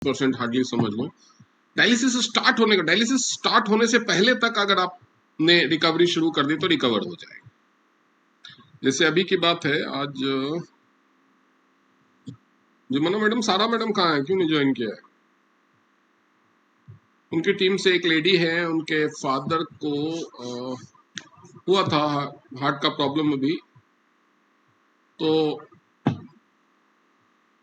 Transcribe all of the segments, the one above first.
5% hardly समझ लो। Dialysis start होने से पहले तक अगर आपने रिकवरी शुरू कर दी तो रिकवर हो जाएगा। जैसे अभी की बात है, आज जुमना मैडम, सारा मैडम कहाँ है, क्यों नहीं ज्वाइन किया है? उनकी टीम से एक लेडी है, उनके फादर को हुआ था हार्ट का प्रॉब्लम अभी, तो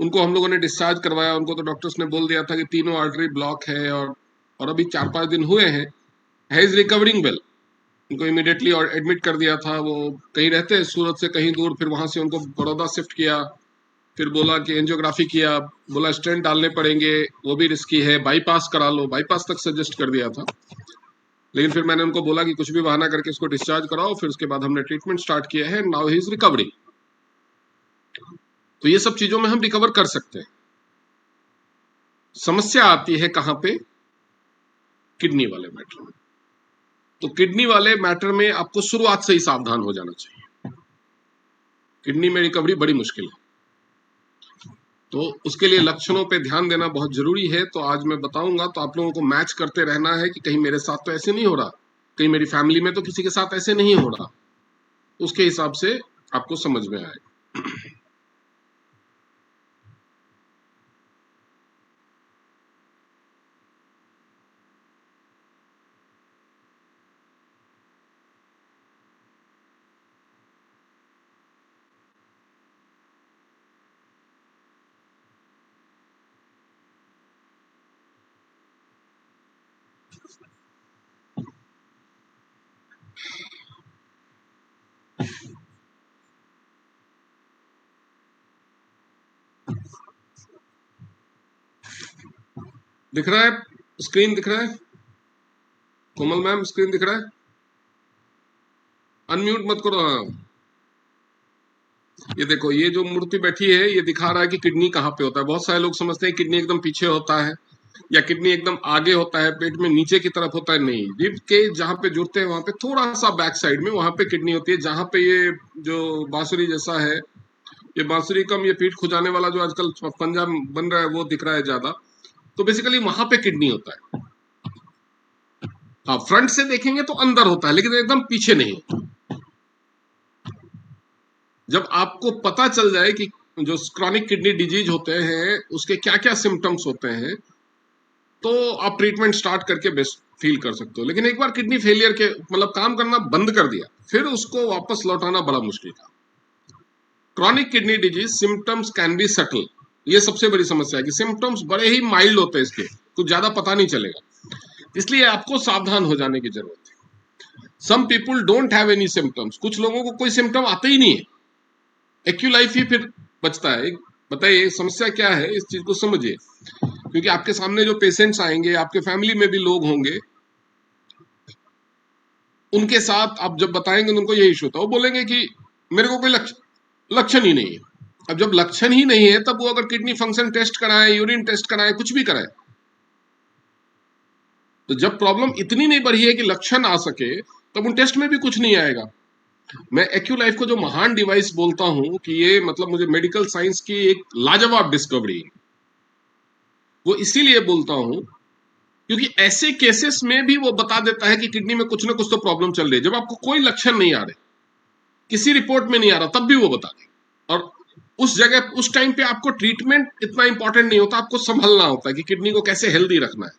उनको हम लोगों ने डिस्चार्ज करवाया। उनको तो डॉक्टर्स ने बोल दिया था कि तीनों आर्टरी ब्लॉक है, और अभी 4-5 दिन हुए हैं, है इज रिकवरिंग वेल। उनको इमीडिएटली और एडमिट कर दिया था। वो कहीं रहते हैं सूरत से कहीं दूर, फिर वहां से उनको बड़ौदा शिफ्ट किया, फिर बोला कि एंजियोग्राफी किया, बोला स्टेंट डालने पड़ेंगे, वो भी रिस्की है, बाईपास करा लो, बाईपास तक सजेस्ट कर दिया था। लेकिन फिर मैंने उनको बोला कि कुछ भी बहाना करके इसको डिस्चार्ज कराओ। फिर उसके बाद हमने ट्रीटमेंट स्टार्ट किया है, नाउ ही इज रिकवरिंग। तो ये सब चीजों में हम रिकवर कर सकते हैं। समस्या आती है कहां पे? किडनी वाले मैटर में। तो किडनी वाले मैटर में आपको शुरुआत से ही सावधान हो जाना चाहिए। किडनी में रिकवरी बड़ी मुश्किल है, तो उसके लिए लक्षणों पे ध्यान देना बहुत जरूरी है। तो आज मैं बताऊंगा, तो आप लोगों को मैच करते रहना है कि कहीं मेरे साथ तो ऐसे नहीं हो रहा, कहीं मेरी फैमिली में तो किसी के साथ ऐसे नहीं हो रहा। उसके हिसाब से आपको समझ में आएगा। दिख रहा है? स्क्रीन दिख रहा है? कोमल मैम, स्क्रीन दिख रहा है? अनम्यूट मत करो। हाँ, ये देखो, ये जो मूर्ति बैठी है ये दिखा रहा है कि किडनी कहाँ पे होता है। बहुत सारे लोग समझते हैं किडनी एकदम पीछे होता है या किडनी एकदम आगे होता है, पेट में नीचे की तरफ होता है। नहीं, रिब के जहाँ पे जुड़ते हैं वहां पे थोड़ा सा बैक साइड में, वहां पे किडनी होती है। जहाँ पे ये जो बांसुरी जैसा है, ये बांसुरी कम, ये पीठ खुजाने वाला जो आजकल पंजा बन रहा है वो दिख रहा है ज्यादा, तो बेसिकली वहां पे किडनी होता है। हाँ, फ्रंट से देखेंगे तो अंदर होता है, लेकिन एकदम पीछे नहीं होता। जब आपको पता चल जाए कि जो क्रॉनिक किडनी डिजीज होते हैं उसके क्या क्या सिम्टम्स होते हैं, तो आप ट्रीटमेंट स्टार्ट करके बेस्ट फील कर सकते हो। लेकिन एक बार किडनी फेलियर के मतलब काम करना बंद कर दिया, फिर उसको वापस लौटाना बड़ा मुश्किल था। Chronic kidney disease symptoms can be subtle, ये सबसे बड़ी समस्या है कि सिम्टम्स बड़े ही माइल्ड होते हैं, इसके कुछ ज्यादा पता नहीं चलेगा। इसलिए आपको सावधान हो जाने की जरूरत है। Some people don't have any symptoms, कुछ लोगों को कोई सिम्टम आते ही नहीं है, एक्यूलाइफ ही फिर बचता है। बताइए समस्या क्या है, इस चीज को समझिए। क्योंकि आपके सामने जो पेशेंट्स आएंगे, आपके फैमिली में भी लोग होंगे, उनके साथ आप जब बताएंगे तो उनको यही इशू होता है। वो बोलेंगे कि मेरे को कोई लक्षण ही नहीं है। अब जब लक्षण ही नहीं है, तब वो अगर किडनी फंक्शन टेस्ट कराए, यूरिन टेस्ट कराए, कुछ भी कराए, तो जब प्रॉब्लम इतनी नहीं बढ़ी है कि लक्षण आ सके, तब उन टेस्ट में भी कुछ नहीं आएगा। मैं एक्यूलाइफ को जो महान डिवाइस बोलता हूं कि ये मतलब मुझे मेडिकल साइंस की एक लाजवाब डिस्कवरी है, वो इसीलिए बोलता हूं क्योंकि ऐसे केसेस में भी वो बता देता है कि किडनी में कुछ ना कुछ तो प्रॉब्लम चल रही है। जब आपको कोई लक्षण नहीं आ रहे, किसी रिपोर्ट में नहीं आ रहा, तब भी वो बता देगा। और उस जगह उस टाइम पे आपको ट्रीटमेंट इतना इंपॉर्टेंट नहीं होता, आपको संभलना होता है कि किडनी को कैसे हेल्दी रखना है।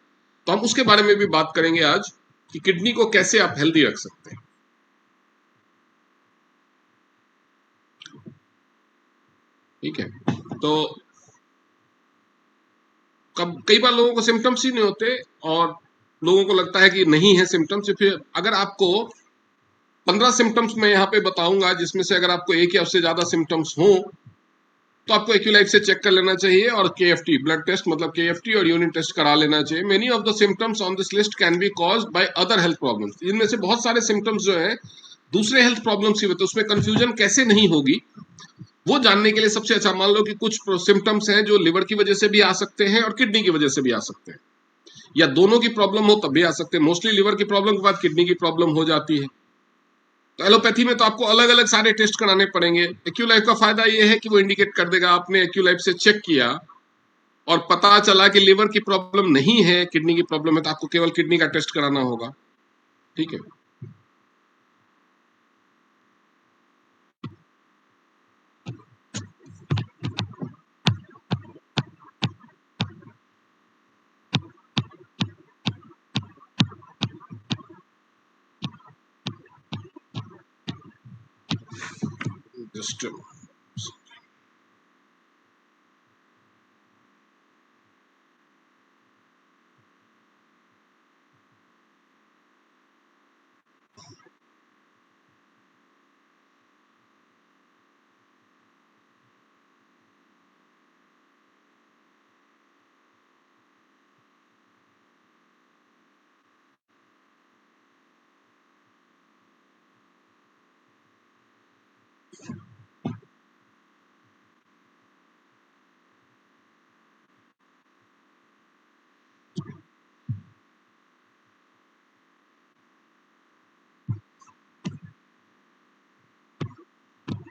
तो हम उसके बारे में भी बात करेंगे आज कि किडनी को कैसे आप हेल्दी रख सकते हैं। ठीक है, तो कई बार लोगों को सिम्टम्स ही नहीं होते और लोगों को लगता है कि नहीं है सिम्टम्स। फिर अगर आपको 15 सिम्टम्स मैं यहाँ पे बताऊंगा, जिसमें से अगर आपको एक या उससे ज्यादा सिम्टम्स हो, तो आपको एक्यूलाइफ से चेक कर लेना चाहिए और केएफटी ब्लड टेस्ट, मतलब केएफटी और यूरिन टेस्ट करा लेना चाहिए। Many of the symptoms on this list can be caused by other health problems. इनमें से बहुत सारे सिम्टम्स जो है दूसरे हेल्थ प्रॉब्लम्स की वजह, उसमें कंफ्यूजन कैसे नहीं होगी वो जानने के लिए सबसे अच्छा, मान लो कि कुछ सिम्टम्स हैं जो लिवर की वजह से भी आ सकते हैं और किडनी की वजह से भी आ सकते हैं, या दोनों की प्रॉब्लम हो तब भी आ सकते हैं। मोस्टली लिवर की प्रॉब्लम के बाद किडनी की प्रॉब्लम हो जाती है। तो एलोपैथी में तो आपको अलग अलग सारे टेस्ट कराने पड़ेंगे। एक्यूलाइफ का फायदा ये है कि वो इंडिकेट कर देगा, आपने एक्यूलाइफ से चेक किया और पता चला कि लिवर की प्रॉब्लम नहीं है, किडनी की प्रॉब्लम है, तो आपको केवल किडनी का टेस्ट कराना होगा। ठीक है, जस्ट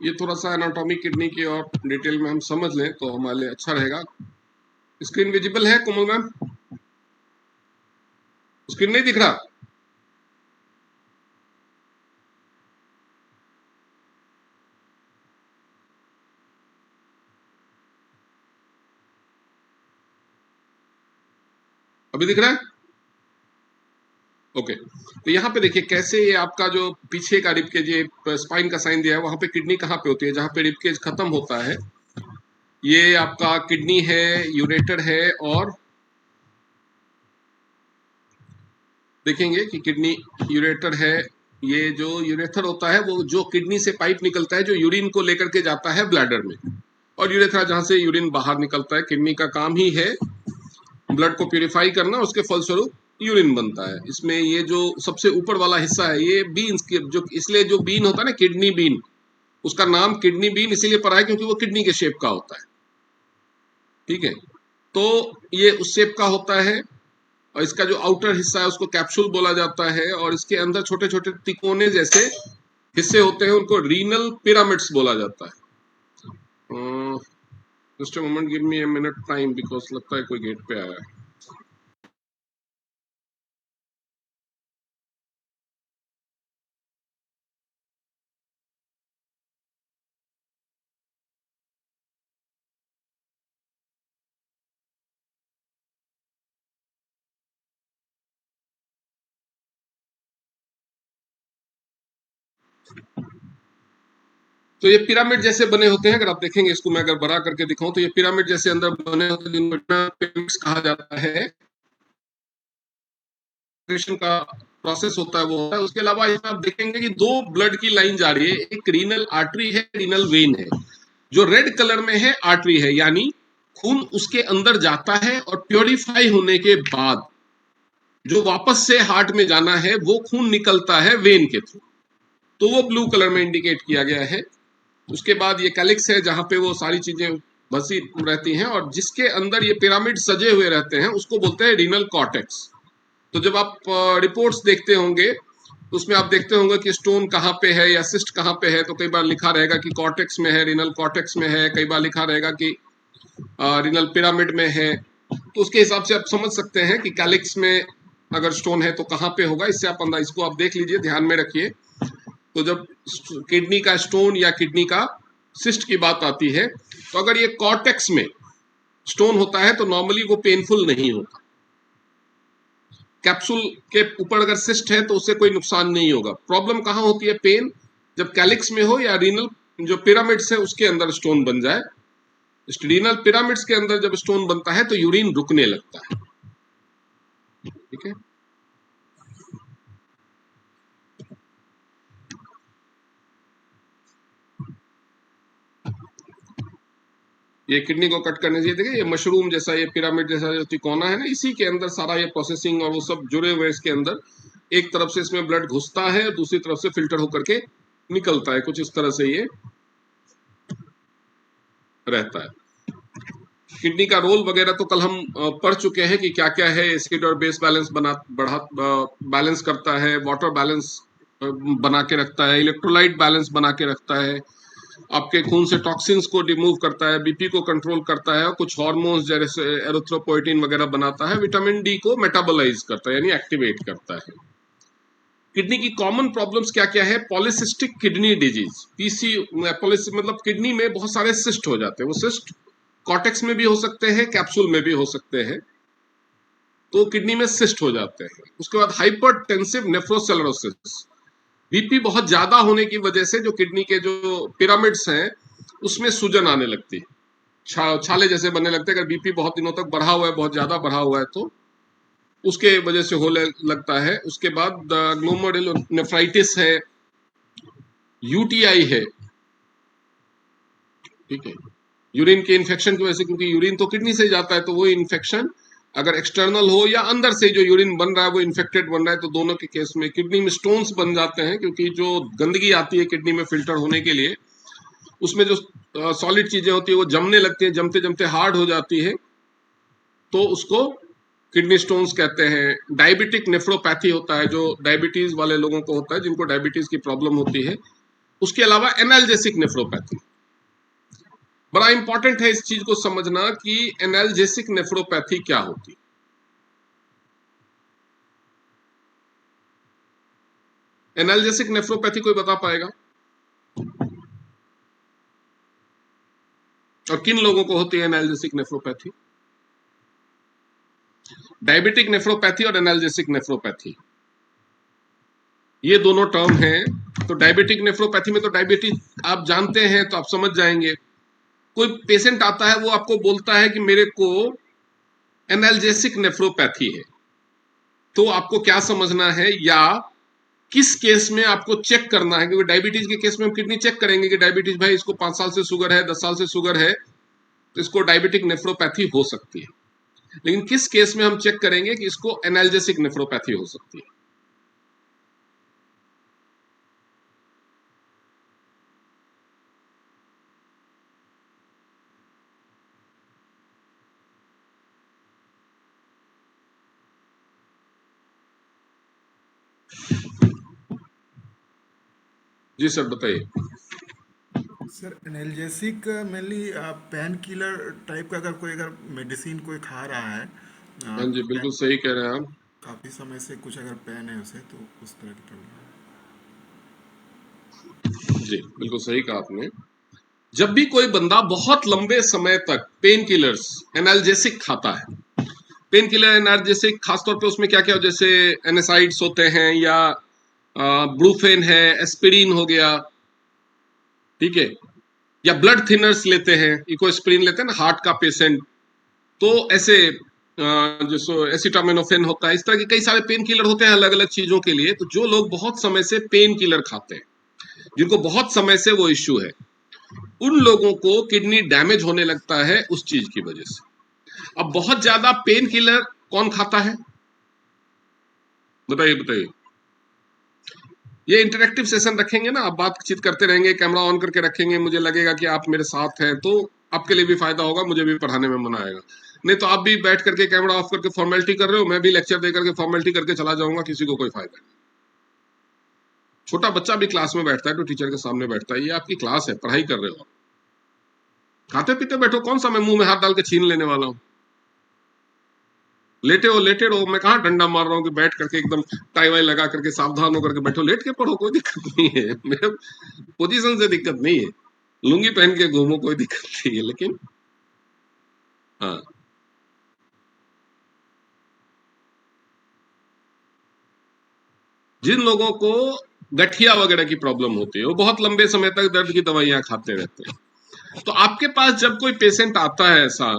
ये थोड़ा सा एनाटॉमी किडनी की और डिटेल में हम समझ लें तो हमारे लिए अच्छा रहेगा। स्क्रीन विजिबल है कोमल मैम? स्क्रीन नहीं दिख रहा? अभी दिख रहा है? ओके, तो यहाँ पे देखिए कैसे ये आपका जो पीछे का रिबकेज, ये स्पाइन का साइन दिया है, वहां पे किडनी कहाँ पे होती है? जहां पे रिबकेज खत्म होता है, ये आपका किडनी है, यूरेटर है, और देखेंगे कि किडनी यूरेटर है। ये जो यूरेथर होता है वो जो किडनी से पाइप निकलता है जो यूरिन को लेकर के जाता है ब्लैडर में, और यूरेथ्रा जहां से यूरिन बाहर निकलता है। किडनी का काम ही है ब्लड को प्यूरिफाई करना, उसके फलस्वरूप यूरिन बनता है। इसमें ये जो सबसे ऊपर वाला हिस्सा है ये बीन्स के जो, इसलिए जो बीन होता है ना किडनी बीन, उसका नाम किडनी बीन इसीलिए पड़ा है क्योंकि वो किडनी के शेप का होता है। ठीक है, तो ये उस शेप का होता है, और इसका जो आउटर हिस्सा है उसको कैप्सूल बोला जाता है, और इसके अंदर छोटे छोटे तिकोने जैसे हिस्से होते हैं, उनको रीनल पिरामिड्स बोला जाता है। Just a moment, give me a minute time, because लगता है कोई गेट पे आया है। तो ये पिरामिड जैसे बने होते हैं, अगर आप देखेंगे इसको, मैं अगर बड़ा करके दिखाऊं तो ये पिरामिड जैसे अंदर बने होते हैं, जिनको पिरामिड्स कहा जाता है। क्रिएशन का प्रोसेस होता है वो होता है। उसके अलावा इसमें आप देखेंगे कि दो ब्लड की लाइन जा रही है, एक रीनल आर्टरी है, रीनल वेन है। जो रेड कलर में है आर्टरी है, यानी खून उसके अंदर जाता है, और प्योरीफाई होने के बाद जो वापस से हार्ट में जाना है वो खून निकलता है वेन के थ्रू, तो वो ब्लू कलर में इंडिकेट किया गया है। उसके बाद ये कैलिक्स है जहां पे वो सारी चीजें बसी रहती हैं, और जिसके अंदर ये पिरामिड सजे हुए रहते हैं उसको बोलते हैं रीनल कॉर्टेक्स। तो जब आप रिपोर्ट्स देखते होंगे तो उसमें आप देखते होंगे कि स्टोन कहाँ पे है या सिस्ट कहाँ पे है, तो कई बार लिखा रहेगा कि कॉर्टेक्स में है, रीनल कॉर्टेक्स में है, कई बार लिखा रहेगा कि रीनल पिरामिड में है। तो उसके हिसाब से आप समझ सकते हैं कि कैलिक्स में अगर स्टोन है तो कहाँ पे होगा। इससे आप अंदर इसको आप देख लीजिए, ध्यान में रखिए। तो जब किडनी का स्टोन या किडनी का सिस्ट की बात आती है, तो अगर ये कॉर्टेक्स में स्टोन होता है तो नॉर्मली वो पेनफुल नहीं होता। कैप्सूल के ऊपर अगर सिस्ट है तो उससे कोई नुकसान नहीं होगा। प्रॉब्लम कहाँ होती है, पेन, जब कैलिक्स में हो या रीनल जो पिरामिड्स है उसके अंदर स्टोन बन जाए। रीनल पिरामिड्स के अंदर जब स्टोन बनता है तो यूरिन रुकने लगता है। ठीक है, ये किडनी को कट करने से देखिए ये मशरूम जैसा, ये पिरामिड जैसा जो तिकोना है ना, इसी के अंदर सारा ये प्रोसेसिंग और वो सब जुड़े हुए हैं इसके अंदर। एक तरफ से इसमें ब्लड घुसता है और दूसरी तरफ से फिल्टर होकर के निकलता है, कुछ इस तरह से ये रहता है। किडनी का रोल वगैरह तो कल हम पढ़ चुके हैं कि क्या क्या है। एसिड और बेस बैलेंस बना बढ़ा बैलेंस करता है, वाटर बैलेंस बना के रखता है, इलेक्ट्रोलाइट बैलेंस बना के रखता है, आपके खून से टॉक्सिन्स को रिमूव करता है, बीपी को कंट्रोल करता है, और कुछ हार्मोन्स जैसे एरिथ्रोपोइटिन वगैरह बनाता है, विटामिन डी को मेटाबोलाइज करता है यानी एक्टिवेट करता है। किडनी की कॉमन प्रॉब्लम्स क्या क्या है? पॉलिसिस्टिक किडनी डिजीज, पीसी, मतलब किडनी में बहुत सारे सिस्ट हो जाते हैं। वो सिस्ट कॉर्टेक्स में भी हो सकते हैं, कैप्सूल में भी हो सकते हैं, तो किडनी में सिस्ट हो जाते हैं। उसके बाद हाइपरटेंसिव नेफ्रोसेलरोसिस, बीपी बहुत ज्यादा होने की वजह से जो किडनी के जो पिरामिड्स हैं उसमें सूजन आने लगती है, छाले जैसे बनने लगते हैं। अगर बीपी बहुत दिनों तक बढ़ा हुआ है, बहुत ज्यादा बढ़ा हुआ है, तो उसके वजह से होने लगता है। उसके बाद ग्लोमेरुलोनेफ्राइटिस है, यूटीआई है, ठीक है, यूरिन के इन्फेक्शन की वजह से, क्योंकि यूरिन तो किडनी से जाता है, तो वो इन्फेक्शन अगर एक्सटर्नल हो या अंदर से जो यूरिन बन रहा है वो इन्फेक्टेड बन रहा है, तो दोनों के केस में किडनी में स्टोन्स बन जाते हैं, क्योंकि जो गंदगी आती है किडनी में फिल्टर होने के लिए, उसमें जो सॉलिड चीजें होती है वो जमने लगती है, जमते जमते हार्ड हो जाती है, तो उसको किडनी स्टोन्स कहते हैं। डायबिटिक नेफ्रोपैथी होता है, जो डायबिटीज वाले लोगों को होता है, जिनको डायबिटीज की प्रॉब्लम होती है। उसके अलावा एनाल्जेसिक नेफ्रोपैथी, बड़ा इंपॉर्टेंट है इस चीज को समझना कि एनाल्जेसिक नेफ्रोपैथी क्या होती है। एनाल्जेसिक नेफ्रोपैथी कोई बता पाएगा? और किन लोगों को होती है एनाल्जेसिक नेफ्रोपैथी? डायबिटिक नेफ्रोपैथी और एनाल्जेसिक नेफ्रोपैथी, ये दोनों टर्म हैं। तो डायबिटिक नेफ्रोपैथी में तो डायबिटीज आप जानते हैं, तो आप समझ जाएंगे। कोई पेशेंट आता है, वो आपको बोलता है कि मेरे को एनाल्जेसिक नेफ्रोपैथी है, तो आपको क्या समझना है या किस केस में आपको चेक करना है? क्योंकि डायबिटीज के केस में हम किडनी चेक करेंगे कि डायबिटीज, भाई इसको 5 साल से शुगर है, 10 साल से शुगर है, तो इसको डायबिटिक नेफ्रोपैथी हो सकती है। लेकिन किस केस में हम चेक करेंगे कि इसको एनाल्जेसिक नेफ्रोपैथी हो सकती है? जी सर, बताइए। Sir analgesic mainly pain killer type का, अगर कोई अगर मेडिसिन कोई खा रहा है हाँ जी, बिल्कुल सही कह रहे हैं आप। काफ़ी समय से कुछ अगर पेन है उसे, तो उस तरह की प्रॉब्लम जी, बिल्कुल सही कहा आपने। जब भी कोई बंदा बहुत लंबे समय तक पेन किलर्स, एनाल्जेसिक खाता है, पेन किलर एनाल्जेसिक खासतौर पे उसमें क्या क्या, जैसे एनेसाइड्स होते हैं, या ब्रूफेन है, एस्पिरिन हो गया, ठीक है, या ब्लड थिनर्स लेते हैं, इकोस्प्रिन लेते हैं ना हार्ट का पेशेंट, तो ऐसे जैसे एसिटामिनोफेन होता है, इस तरह के कई सारे पेन किलर होते हैं अलग अलग चीजों के लिए। तो जो लोग बहुत समय से पेन किलर खाते हैं, जिनको बहुत समय से वो इश्यू है, उन लोगों को किडनी डैमेज होने लगता है उस चीज की वजह से। अब बहुत ज्यादा पेन किलर कौन खाता है? बताइए बताइए। ये इंटरेक्टिव सेशन रखेंगे ना, आप बातचीत करते रहेंगे, कैमरा ऑन करके रखेंगे, मुझे लगेगा कि आप मेरे साथ हैं, तो आपके लिए भी फायदा होगा, मुझे भी पढ़ाने में मजा आएगा। नहीं तो आप भी बैठ करके कैमरा ऑफ करके फॉर्मेलिटी कर रहे हो, मैं भी लेक्चर दे करके फॉर्मेलिटी करके चला जाऊंगा, किसी को कोई फायदा नहीं। छोटा बच्चा भी क्लास में बैठता है तो टीचर के सामने बैठता है, ये आपकी क्लास है, पढ़ाई कर रहे हो, खाते पीते बैठो, कौन सा मैं मुंह में हाथ डाल के छीन लेने वाला हूँ? लेटे रहो, मैं कहाँ डंडा मार रहा हूँ कि बैठ करके एकदम टाई वाई लगा करके सावधान होकर के बैठो, लेट के पढ़ो, कोई दिक्कत नहीं है। मेरे पोजीशन से दिक्कत नहीं है, लुंगी पहन के घूमो, कोई दिक्कत नहीं है, लेकिन हाँ, जिन लोगों को गठिया वगैरह की प्रॉब्लम होती है, वो बहुत लंबे समय तक दर्द की दवाइयां खाते रहते हैं। तो आपके पास जब कोई पेशेंट आता है ऐसा,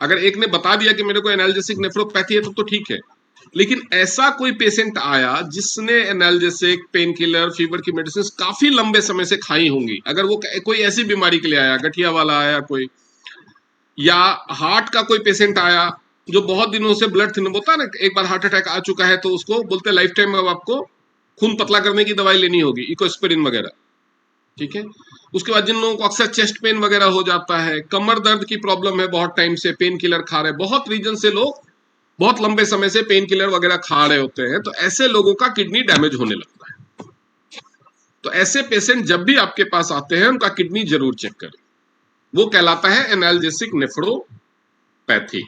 अगर एक ने बता दिया कि मेरे को एनाल्जेसिक नेफ्रोपैथी है, तो ठीक है। लेकिन ऐसा कोई पेशेंट आया जिसने एनाल्जेसिक, पेन किलर, फीवर की मेडिसिन काफी लंबे समय से खाई होंगी, अगर वो कोई ऐसी बीमारी के लिए आया, गठिया वाला आया कोई, या हार्ट का कोई पेशेंट आया जो बहुत दिनों से ब्लड थिन होता है ना, एक बार हार्ट अटैक आ चुका है, तो उसको बोलते हैं लाइफ टाइम अब आपको खून पतला करने की दवाई लेनी होगी, इकोस्पिरिन वगैरह, ठीक है। उसके बाद जिन लोगों को अक्सर चेस्ट पेन वगैरह हो जाता है, कमर दर्द की प्रॉब्लम है, बहुत टाइम से पेन किलर खा रहे हैं, बहुत रीजन से लोग बहुत लंबे समय से पेन किलर वगैरह खा रहे होते हैं, तो ऐसे लोगों का किडनी डैमेज होने लगता है। तो ऐसे पेशेंट जब भी आपके पास आते हैं उनका किडनी जरूर चेक करें, वो कहलाता है एनाल्जेसिक नेफ्रोपैथी।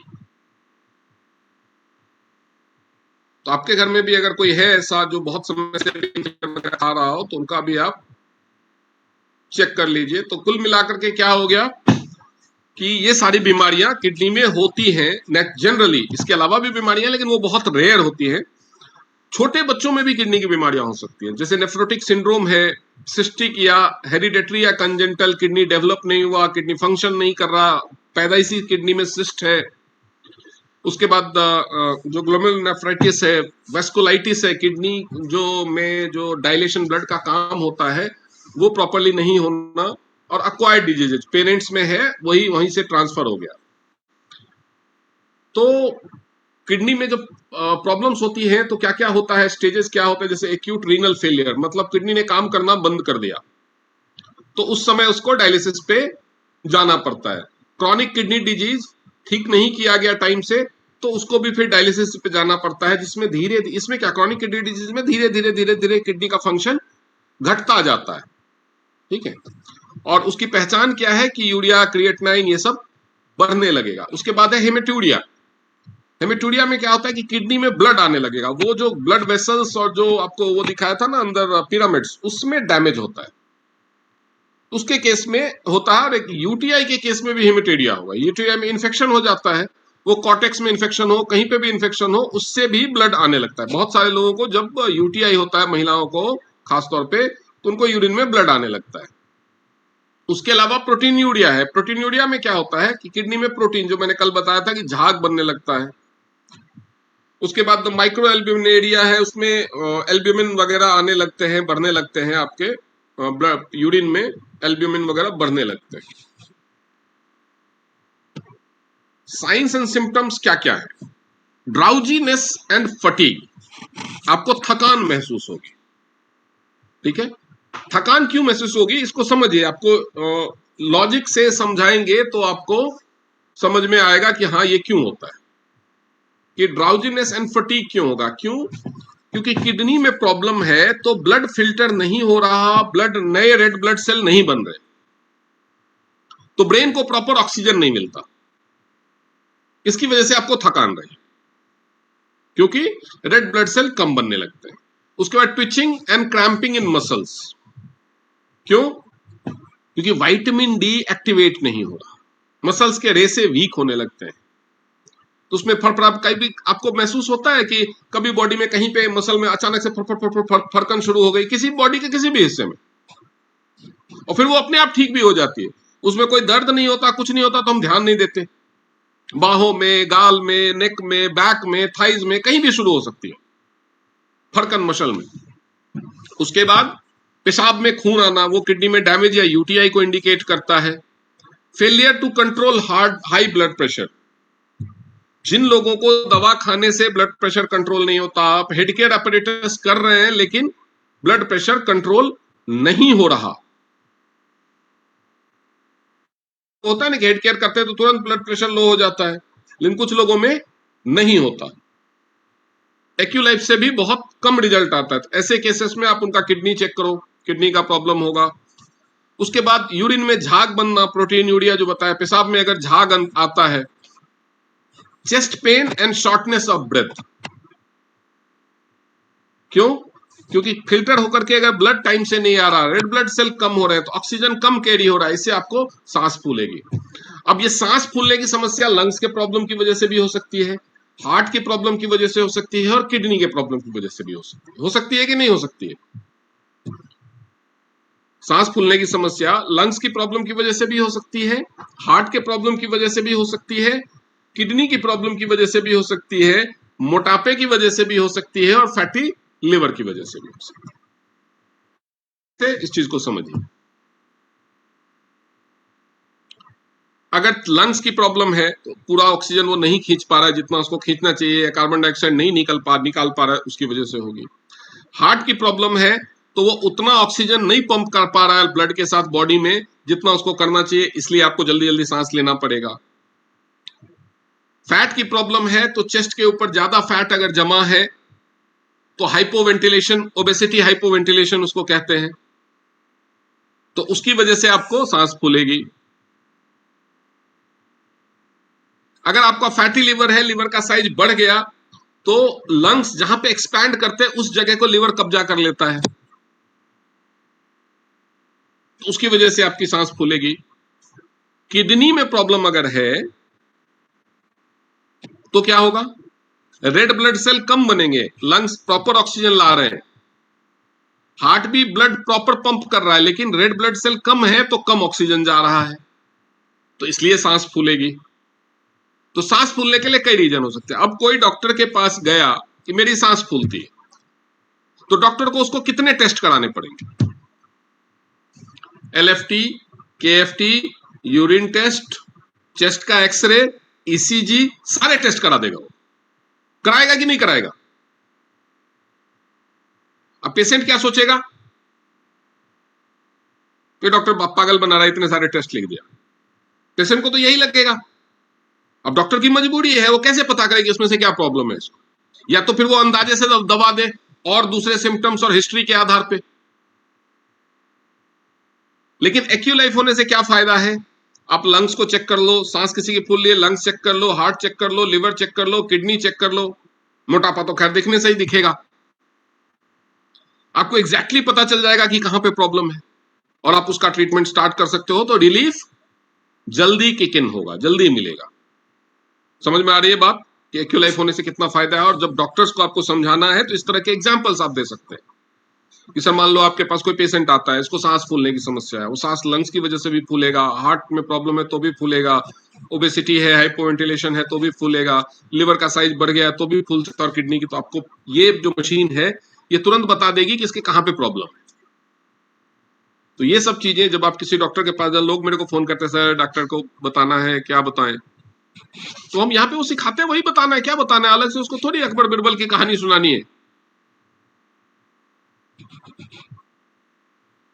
तो आपके घर में भी अगर कोई है ऐसा जो बहुत समय से खा रहा हो तो उनका भी आप चेक कर लीजिए। तो कुल मिलाकर के क्या हो गया कि ये सारी बीमारियां किडनी में होती हैं जनरली, इसके अलावा भी बीमारियां लेकिन वो बहुत रेयर होती हैं। छोटे बच्चों में भी किडनी की बीमारियां हो सकती हैं, जैसे नेफ्रोटिक सिंड्रोम है, सिस्टिक या हेरिडेटरी या कंजेंटल, किडनी डेवलप नहीं हुआ, किडनी फंक्शन नहीं कर रहा, पैदाइशी किडनी में सिस्ट है। उसके बाद जो ग्लोमेरुलनेफ्राइटिस है, वेस्कुलाइटिस है, किडनी जो में जो डायलेशन ब्लड का काम होता है वो प्रॉपरली नहीं होना, और अक्वायर्ड डिजीजेज पेरेंट्स में है वही वहीं से ट्रांसफर हो गया। तो किडनी में जब प्रॉब्लम्स होती हैं तो क्या क्या होता है, स्टेजेस क्या होता है, जैसे एक्यूट रीनल फेलियर, मतलब किडनी ने काम करना बंद कर दिया, तो उस समय उसको डायलिसिस पे जाना पड़ता है। क्रॉनिक किडनी डिजीज, ठीक नहीं किया गया टाइम से, तो उसको भी फिर डायलिसिस पे जाना पड़ता है, जिसमें धीरे इसमें क्या, क्रॉनिक किडनी डिजीज में धीरे धीरे धीरे धीरे किडनी का फंक्शन घटता जाता है, ठीक है। और उसकी पहचान क्या है कि यूरिया, क्रिएटिनाइन ये सब बढ़ने लगेगा। उसके बाद है हेमेटूरिया। हेमेटूरिया में क्या होता है कि किडनी में ब्लड आने लगेगा, वो जो ब्लड वेसल्स और जो आपको वो दिखाया था ना अंदर पिरामिड्स, उसमें डैमेज होता है, उसके केस में होता है। और एक यूटीआई के केस में भी हेमेटूरिया होगा, यूटीआई में इन्फेक्शन हो जाता है, वो कॉर्टेक्स में इन्फेक्शन हो, कहीं पे भी इन्फेक्शन हो, उससे भी ब्लड आने लगता है। बहुत सारे लोगों को जब यूटीआई होता है, महिलाओं को खासतौर पे, तो उनको यूरिन में ब्लड आने लगता है। उसके अलावा प्रोटीन यूरिया है। प्रोटीन यूरिया में क्या होता है कि किडनी में प्रोटीन, जो मैंने कल बताया था कि झाग बनने लगता है। उसके बाद माइक्रो एल्ब्यूमिनेरिया है, उसमें एल्ब्यूमिन वगैरह आने लगते हैं, बढ़ने लगते हैं, आपके ब्लड यूरिन में एल्ब्यूमिन वगैरह बढ़ने लगते हैं। साइंस एंड सिम्टम्स क्या क्या है? ड्राउजीनेस एंड फटीग, आपको थकान महसूस होगी, ठीक है। थकान क्यों महसूस होगी इसको समझिए, आपको लॉजिक से समझाएंगे तो आपको समझ में आएगा कि हाँ ये क्यों होता है, कि ड्राउजीनेस एंड फटीग क्यों होगा। क्यों? क्योंकि किडनी में प्रॉब्लम है तो ब्लड फिल्टर नहीं हो रहा, ब्लड, नए रेड ब्लड सेल नहीं बन रहे, तो ब्रेन को प्रॉपर ऑक्सीजन नहीं मिलता, इसकी वजह से आपको थकान रही, क्योंकि रेड ब्लड सेल कम बनने लगते हैं। उसके बाद twitching and cramping in muscles, क्यों? क्योंकि विटामिन डी एक्टिवेट नहीं हो रहा, मसल्स के रेसे वीक होने लगते हैं, तो उसमें फड़फड़ाहट कहीं भी आपको महसूस होता है कि कभी बॉडी में कहीं पे मसल में अचानक से फड़कन शुरू हो गई, किसी बॉडी के किसी भी हिस्से में, और फिर वो अपने आप ठीक भी हो जाती है, उसमें कोई दर्द नहीं होता, कुछ नहीं होता, तो हम ध्यान नहीं देते। बाहों में, गाल में, नेक में, बैक में, थाइज में, कहीं भी शुरू हो सकती है फड़कन मसल में। उसके बाद पेशाब में खून आना, वो किडनी में डैमेज या यूटीआई को इंडिकेट करता है। Failure to control high blood pressure, जिन लोगों को दवा खाने से ब्लड प्रेशर कंट्रोल नहीं होता, आप हेड केयर अपरेटस कर रहे हैं लेकिन ब्लड प्रेशर कंट्रोल नहीं हो रहा, होता है ना कि हेड केयर करते हैं तो तुरंत ब्लड प्रेशर लो हो जाता है, लेकिन कुछ लोगों में नहीं होता। एक्यूलाइफ से भी बहुत कम रिजल्ट आता है, ऐसे केसेस में आप उनका किडनी चेक करो, किडनी का प्रॉब्लम होगा। उसके बाद यूरिन में झाग बनना, प्रोटीन यूरिया जो बताया, पेशाब में अगर झाग आता है। Chest pain and shortness of breath, क्यों? क्योंकि फिल्टर होकर के अगर ब्लड टाइम से नहीं आ रहा, रेड ब्लड सेल कम हो रहे हैं, तो ऑक्सीजन कम कैरी हो रहा है, इससे आपको सांस फूलेगी। अब ये सांस फूलने की समस्या लंग्स के प्रॉब्लम की वजह से भी हो सकती है, हार्ट की प्रॉब्लम की वजह से हो सकती है, और किडनी के प्रॉब्लम की वजह से भी हो सकती है कि नहीं हो सकती है? सांस फूलने की समस्या लंग्स की प्रॉब्लम की वजह से भी हो सकती है, हार्ट के प्रॉब्लम की वजह से भी हो सकती है, किडनी की प्रॉब्लम की वजह से भी हो सकती है, मोटापे की वजह से भी हो सकती है, और फैटी लिवर की वजह से भी हो सकती है। इस चीज को समझिए। अगर लंग्स की प्रॉब्लम है तो पूरा ऑक्सीजन वो नहीं खींच पा रहा है जितना उसको खींचना चाहिए, या कार्बन डाइऑक्साइड नहीं निकाल पा रहा है, उसकी वजह से होगी। हार्ट की प्रॉब्लम है तो वो उतना ऑक्सीजन नहीं पंप कर पा रहा है ब्लड के साथ बॉडी में जितना उसको करना चाहिए, इसलिए आपको जल्दी जल्दी सांस लेना पड़ेगा। फैट की प्रॉब्लम है तो चेस्ट के ऊपर ज्यादा फैट अगर जमा है तो हाइपोवेंटिलेशन, ओबेसिटी हाइपोवेंटिलेशन उसको कहते हैं। तो उसकी वजह से आपको सांस फूलेगी। अगर आपका फैटी लिवर है, लिवर का साइज बढ़ गया, तो लंग्स जहां पे एक्सपैंड करते हैं उस जगह को लिवर कब्जा कर लेता है, तो उसकी वजह से आपकी सांस फूलेगी। किडनी में प्रॉब्लम अगर है तो क्या होगा? रेड ब्लड सेल कम बनेंगे, लंग्स प्रॉपर ऑक्सीजन ला रहे हैं, हार्ट भी ब्लड प्रॉपर पंप कर रहा है, लेकिन रेड ब्लड सेल कम है तो कम ऑक्सीजन जा रहा है, तो इसलिए सांस फूलेगी। तो सांस फूलने के लिए कई रीजन हो सकते हैं। अब कोई डॉक्टर के पास गया कि मेरी सांस फूलती है, तो डॉक्टर को उसको कितने टेस्ट कराने पड़ेंगे? LFT, KFT, urine test, chest का एक्सरे, ईसीजी, सारे टेस्ट करा देगा वो। कराएगा कि नहीं कराएगा? अब पेशेंट क्या सोचेगा कि डॉक्टर पागल बना रहा है, इतने सारे टेस्ट लिख दिया। पेशेंट को तो यही लगेगा। अब डॉक्टर की मजबूरी है, वो कैसे पता करे कि इसमें से क्या प्रॉब्लम है इसको? या तो फिर वो अंदाजे से दवा दे और दूसरे सिम्टम्स और हिस्ट्री के आधार पे। लेकिन एक्यूलाइफ होने से क्या फायदा है? आप लंग्स को चेक कर लो, सांस किसी की फूल लिए लंग्स चेक कर लो, हार्ट चेक कर लो, लिवर चेक कर लो, किडनी चेक कर लो। मोटापा तो खैर दिखने से ही दिखेगा, आपको एग्जैक्टली पता चल जाएगा कि कहां पे प्रॉब्लम है, और आप उसका ट्रीटमेंट स्टार्ट कर सकते हो, तो रिलीफ जल्दी किक इन होगा, जल्दी मिलेगा। समझ में आ रही है बात कि एक्यूलाइफ होने से कितना फायदा है? और जब डॉक्टर्स को आपको समझाना है तो इस तरह के एग्जांपल्स आप दे सकते हैं कि सर मान लो आपके पास कोई पेशेंट आता है, इसको सांस फूलने की समस्या है, वो सांस लंग्स की वजह से भी फूलेगा, हार्ट में प्रॉब्लम है तो भी फूलेगा, ओबेसिटी है, हाइपोवेंटिलेशन है तो भी फूलेगा, लिवर का साइज बढ़ गया है तो भी फूल सकता है, और किडनी की। तो आपको ये जो मशीन है ये तुरंत बता देगी कि इसके कहां पे प्रॉब्लम है। तो ये सब चीजें जब आप किसी डॉक्टर के पास जाए, लोग मेरे को फोन करते हैं, सर डॉक्टर को बताना है, क्या बताएं? तो हम यहाँ पे वो सिखाते हैं, वही बताना है, क्या बताना है, अलग से उसको थोड़ी अकबर बिरबल की कहानी सुनानी है।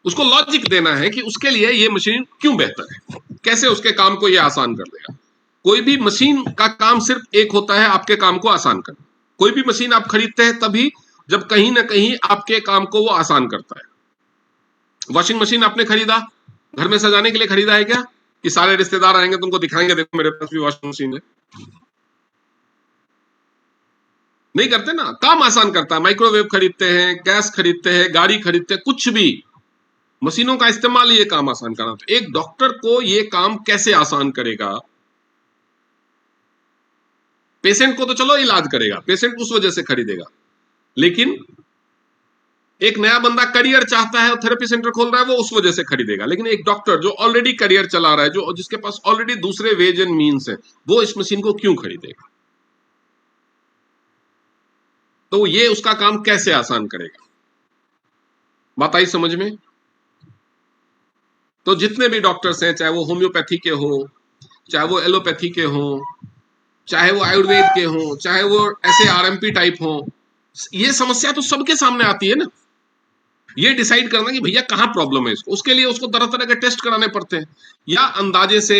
उसको लॉजिक देना है कि उसके लिए ये मशीन क्यों बेहतर है, कैसे उसके काम को ये आसान कर देगा। कोई भी मशीन का काम सिर्फ एक होता है, आपके काम को आसान करना। कोई भी मशीन आप खरीदते हैं तभी जब कहीं ना कहीं आपके काम को वो आसान करता है। वॉशिंग मशीन आपने खरीदा, घर में सजाने के लिए खरीदा है क्या? कि सारे रिश्तेदार आएंगे तुमको दिखाएंगे, देखो मेरे पास भी वॉशिंग मशीन है? नहीं करते ना, काम आसान करता है। माइक्रोवेव खरीदते हैं, गैस खरीदते हैं, गाड़ी खरीदते हैं, कुछ भी मशीनों का इस्तेमाल ये काम आसान करना। तो एक डॉक्टर को ये काम कैसे आसान करेगा? पेशेंट को तो चलो इलाज करेगा, पेशेंट उस वजह से खरीदेगा, लेकिन एक नया बंदा करियर चाहता है और थेरेपी सेंटर खोल रहा है, वो उस वजह से खरीदेगा। लेकिन एक डॉक्टर जो ऑलरेडी करियर चला रहा है, जो जिसके पास ऑलरेडी दूसरे वेज एंड मीन्स है, वो इस मशीन को क्यों खरीदेगा? तो ये उसका काम कैसे आसान करेगा? बात आई समझ में? तो जितने भी डॉक्टर्स हैं, चाहे वो होम्योपैथी के हो, चाहे वो एलोपैथी के हो, चाहे वो आयुर्वेद के हो, चाहे वो ऐसे आरएमपी टाइप हो, ये समस्या तो सबके सामने आती है ना। ये डिसाइड करना कि भैया कहां प्रॉब्लम है इसको, उसके लिए उसको तरह तरह के टेस्ट कराने पड़ते हैं, या अंदाजे से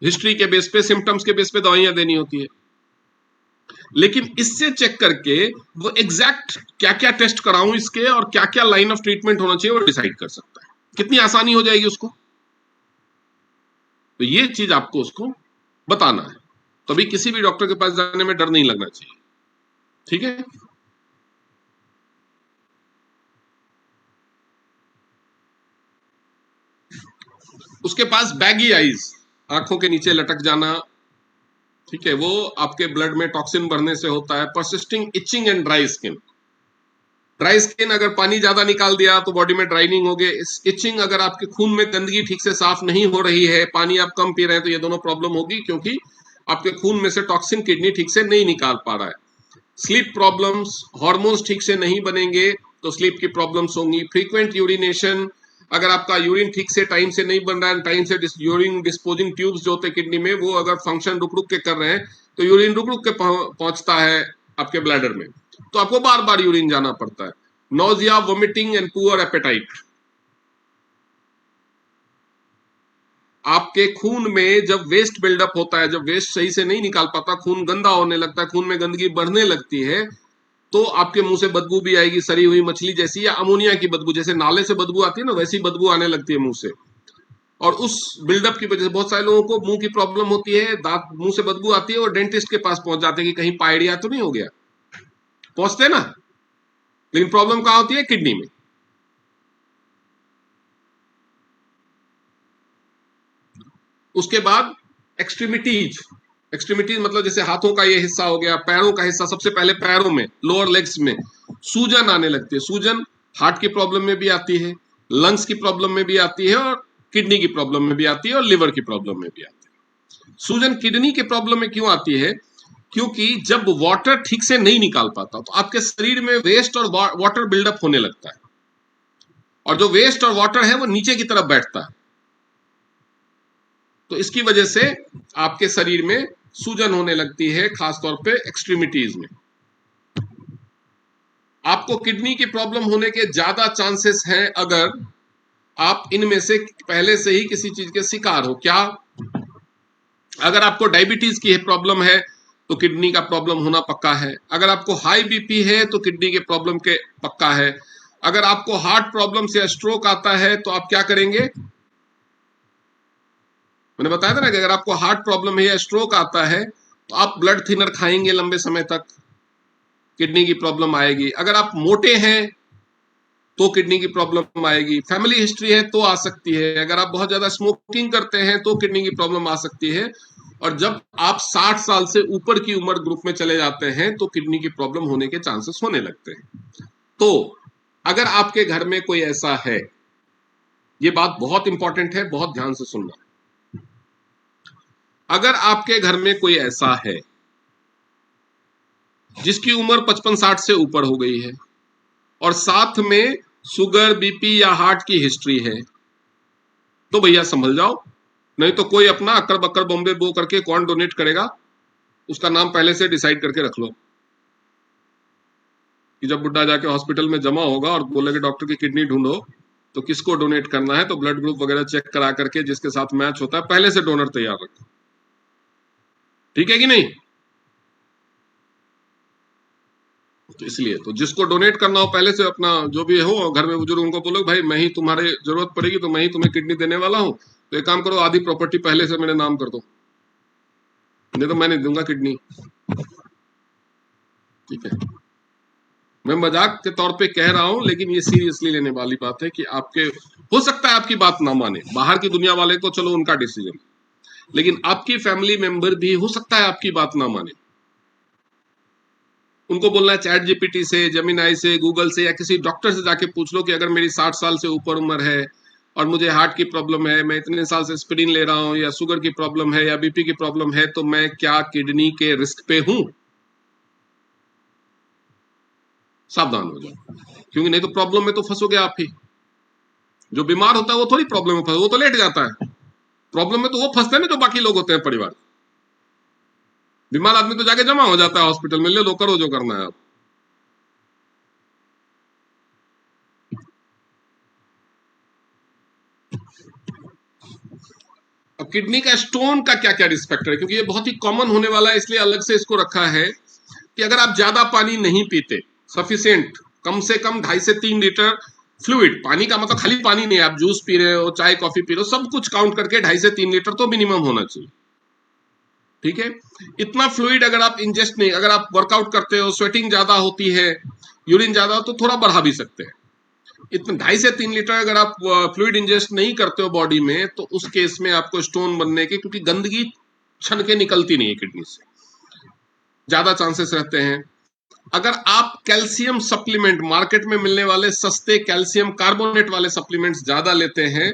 हिस्ट्री के बेस पे, सिम्टम्स के बेस पे दवाइयां देनी होती है। लेकिन इससे चेक करके वो एग्जैक्ट क्या क्या टेस्ट कराऊं इसके, और क्या क्या लाइन ऑफ ट्रीटमेंट होना चाहिए, वो डिसाइड कर सकता है। कितनी आसानी हो जाएगी उसको। तो ये चीज आपको उसको बताना है, तभी किसी भी डॉक्टर के पास जाने में डर नहीं लगना चाहिए। ठीक है? उसके पास बैगी आईज, आंखों के नीचे लटक जाना, ठीक है, वो आपके ब्लड में टॉक्सिन बढ़ने से होता है। Persisting etching and dry skin, dry skin अगर पानी ज्यादा निकाल दिया तो बॉडी में ड्राइनिंग हो गई। इचिंग अगर आपके खून में गंदगी ठीक से साफ नहीं हो रही है, पानी आप कम पी रहे हैं, तो ये दोनों प्रॉब्लम होगी, क्योंकि आपके खून में से टॉक्सिन किडनी ठीक से नहीं निकाल पा रहा है। स्लीप प्रॉब्लम्स, हार्मोन्स ठीक से नहीं बनेंगे तो स्लीप की प्रॉब्लम्स होंगी। फ्रीक्वेंट यूरिनेशन, अगर आपका यूरिन ठीक से टाइम से नहीं बन रहा है, टाइम से यूरिन डिस्पोजिंग ट्यूब्स जो होते हैं किडनी में, वो अगर फंक्शन रुक रुक के कर रहे हैं, तो यूरिन रुक रुक के पहुंचता है आपके ब्लैडर में, तो आपको बार बार यूरिन जाना पड़ता है। Nausea, vomiting and poor appetite, आपके खून में जब वेस्ट बिल्डअप होता है, जब वेस्ट सही से नहीं निकाल पाता, खून गंदा होने लगता है, खून में गंदगी बढ़ने लगती है, तो आपके मुंह से बदबू भी आएगी, सड़ी हुई मछली जैसी, या अमोनिया की बदबू, जैसे नाले से बदबू आती है ना, वैसी बदबू आने लगती है मुंह से। और उस बिल्डअप की वजह से बहुत सारे लोगों को मुंह की प्रॉब्लम होती है, दांत मुंह से बदबू आती है, और डेंटिस्ट के पास पहुंच जाते हैं कि कहीं पायरिया तो नहीं हो गया, पहुंचते हैं ना, लेकिन प्रॉब्लम कहां होती है? किडनी में। उसके बाद एक्सट्रीमिटीज, एक्सट्रीमिटीज मतलब जैसे हाथों का ये हिस्सा हो गया, पैरों का हिस्सा, सबसे पहले पैरों में, लोअर लेग्स में सूजन आने लगती है। सूजन हार्ट की प्रॉब्लम में भी आती है, लंग्स की प्रॉब्लम में भी आती है, और किडनी की प्रॉब्लम में भी आती है, और लिवर की प्रॉब्लम में भी आती है। सूजन किडनी की प्रॉब्लम में क्यों आती है? क्योंकि जब वाटर ठीक से नहीं निकाल पाता तो आपके शरीर में वेस्ट और वाटर बिल्डअप होने लगता है, और जो वेस्ट और वाटर है वो नीचे की तरफ बैठता है, तो इसकी वजह से आपके शरीर में सूजन होने लगती है, खासतौर पे एक्सट्रीमिटीज में। आपको किडनी की प्रॉब्लम होने के ज्यादा चांसेस हैं अगर आप इनमें से पहले से ही किसी चीज के शिकार हो। क्या? अगर आपको डायबिटीज की प्रॉब्लम है तो किडनी का प्रॉब्लम होना पक्का है। अगर आपको हाई बीपी है तो किडनी के प्रॉब्लम के पक्का है। अगर आपको हार्ट प्रॉब्लम से स्ट्रोक आता है तो आप क्या करेंगे? मैंने बताया था ना कि अगर आपको हार्ट प्रॉब्लम है या स्ट्रोक आता है तो आप ब्लड थिनर खाएंगे लंबे समय तक, किडनी की प्रॉब्लम आएगी। अगर आप मोटे हैं तो किडनी की प्रॉब्लम आएगी। फैमिली हिस्ट्री है तो आ सकती है। अगर आप बहुत ज्यादा स्मोकिंग करते हैं तो किडनी की प्रॉब्लम आ सकती है। और जब आप 60 साल से ऊपर की उम्र ग्रुप में चले जाते हैं तो किडनी की प्रॉब्लम होने के चांसेस होने लगते हैं। तो अगर आपके घर में कोई ऐसा है, ये बात बहुत इंपॉर्टेंट है, बहुत ध्यान से सुनना। अगर आपके घर में कोई ऐसा है जिसकी उम्र 55-60 से ऊपर हो गई है और साथ में शुगर, बीपी या हार्ट की हिस्ट्री है, तो भैया संभल जाओ, नहीं तो कोई अपना अक्कर बक्कर बॉम्बे बो करके कौन डोनेट करेगा उसका नाम पहले से डिसाइड करके रख लो, कि जब बुड्ढा जाके हॉस्पिटल में जमा होगा और बोले कि डॉक्टर की किडनी ढूंढो तो किसको डोनेट करना है, तो ब्लड ग्रुप वगैरह चेक करा करके जिसके साथ मैच होता है पहले से डोनर तैयार रखो। ठीक है कि नहीं? तो इसलिए तो जिसको डोनेट करना हो पहले से अपना जो भी हो घर में बुजुर्ग उनको बोलो भाई मैं ही तुम्हारे जरूरत पड़ेगी तो मैं ही तुम्हें किडनी देने वाला हूं, तो एक काम करो आधी प्रॉपर्टी पहले से मेरे नाम कर दो, नहीं तो मैं नहीं दूंगा किडनी। ठीक है, मैं मजाक के तौर पे कह रहा हूं लेकिन ये सीरियसली लेने वाली बात है कि आपके हो सकता है आपकी बात ना माने, बाहर की दुनिया वाले तो चलो उनका डिसीजन, लेकिन आपकी फैमिली मेंबर भी हो सकता है आपकी बात ना माने। उनको बोलना है चैट जीपीटी से, जेमिनाई से, गूगल से, या किसी डॉक्टर से जाके पूछ लो कि अगर मेरी 60 साल से ऊपर उम्र है और मुझे हार्ट की प्रॉब्लम है, मैं इतने साल से एस्पिरिन ले रहा हूं, या शुगर की प्रॉब्लम है या बीपी की प्रॉब्लम है, तो मैं क्या किडनी के रिस्क पे हूं? सावधान हो जाओ, क्योंकि नहीं तो प्रॉब्लम में तो फंसोगे आप ही। जो बीमार होता है वो थोड़ी प्रॉब्लम में फंस, वो तो लेट जाता है। प्रॉब्लम में तो वो फंसते हैं ना जो बाकी लोग होते हैं परिवार। बीमार आदमी तो जाके जमा हो जाता है हॉस्पिटल में, ले लो करो जो करना है आप। अब किडनी का स्टोन का क्या क्या रिस्क फैक्टर है, क्योंकि ये बहुत ही कॉमन होने वाला है, इसलिए अलग से इसको रखा है कि अगर आप ज्यादा पानी नहीं पीते, सफिशिएंट, कम से कम 2.5 से 3 लीटर फ्लूइड, पानी का मतलब खाली पानी नहीं, आप जूस पी रहे हो, चाय कॉफी पी रहे हो, सब कुछ काउंट करके 2.5 से 3 लीटर तो मिनिमम होना चाहिए। ठीक है, इतना फ्लूइड अगर आप इंजेस्ट नहीं, अगर आप वर्कआउट करते हो, स्वेटिंग ज्यादा होती है, यूरिन ज्यादा हो, तो थोड़ा बढ़ा भी सकते हैं। इतना 2.5 से 3 लीटर अगर आप फ्लूइड इंजेस्ट नहीं करते हो बॉडी में, तो उस केस में आपको स्टोन बनने के, क्योंकि गंदगी छन के निकलती नहीं है किडनी से, ज्यादा चांसेस रहते हैं। अगर आप कैल्शियम सप्लीमेंट, मार्केट में मिलने वाले सस्ते कैल्शियम कार्बोनेट वाले सप्लीमेंट्स ज्यादा लेते हैं,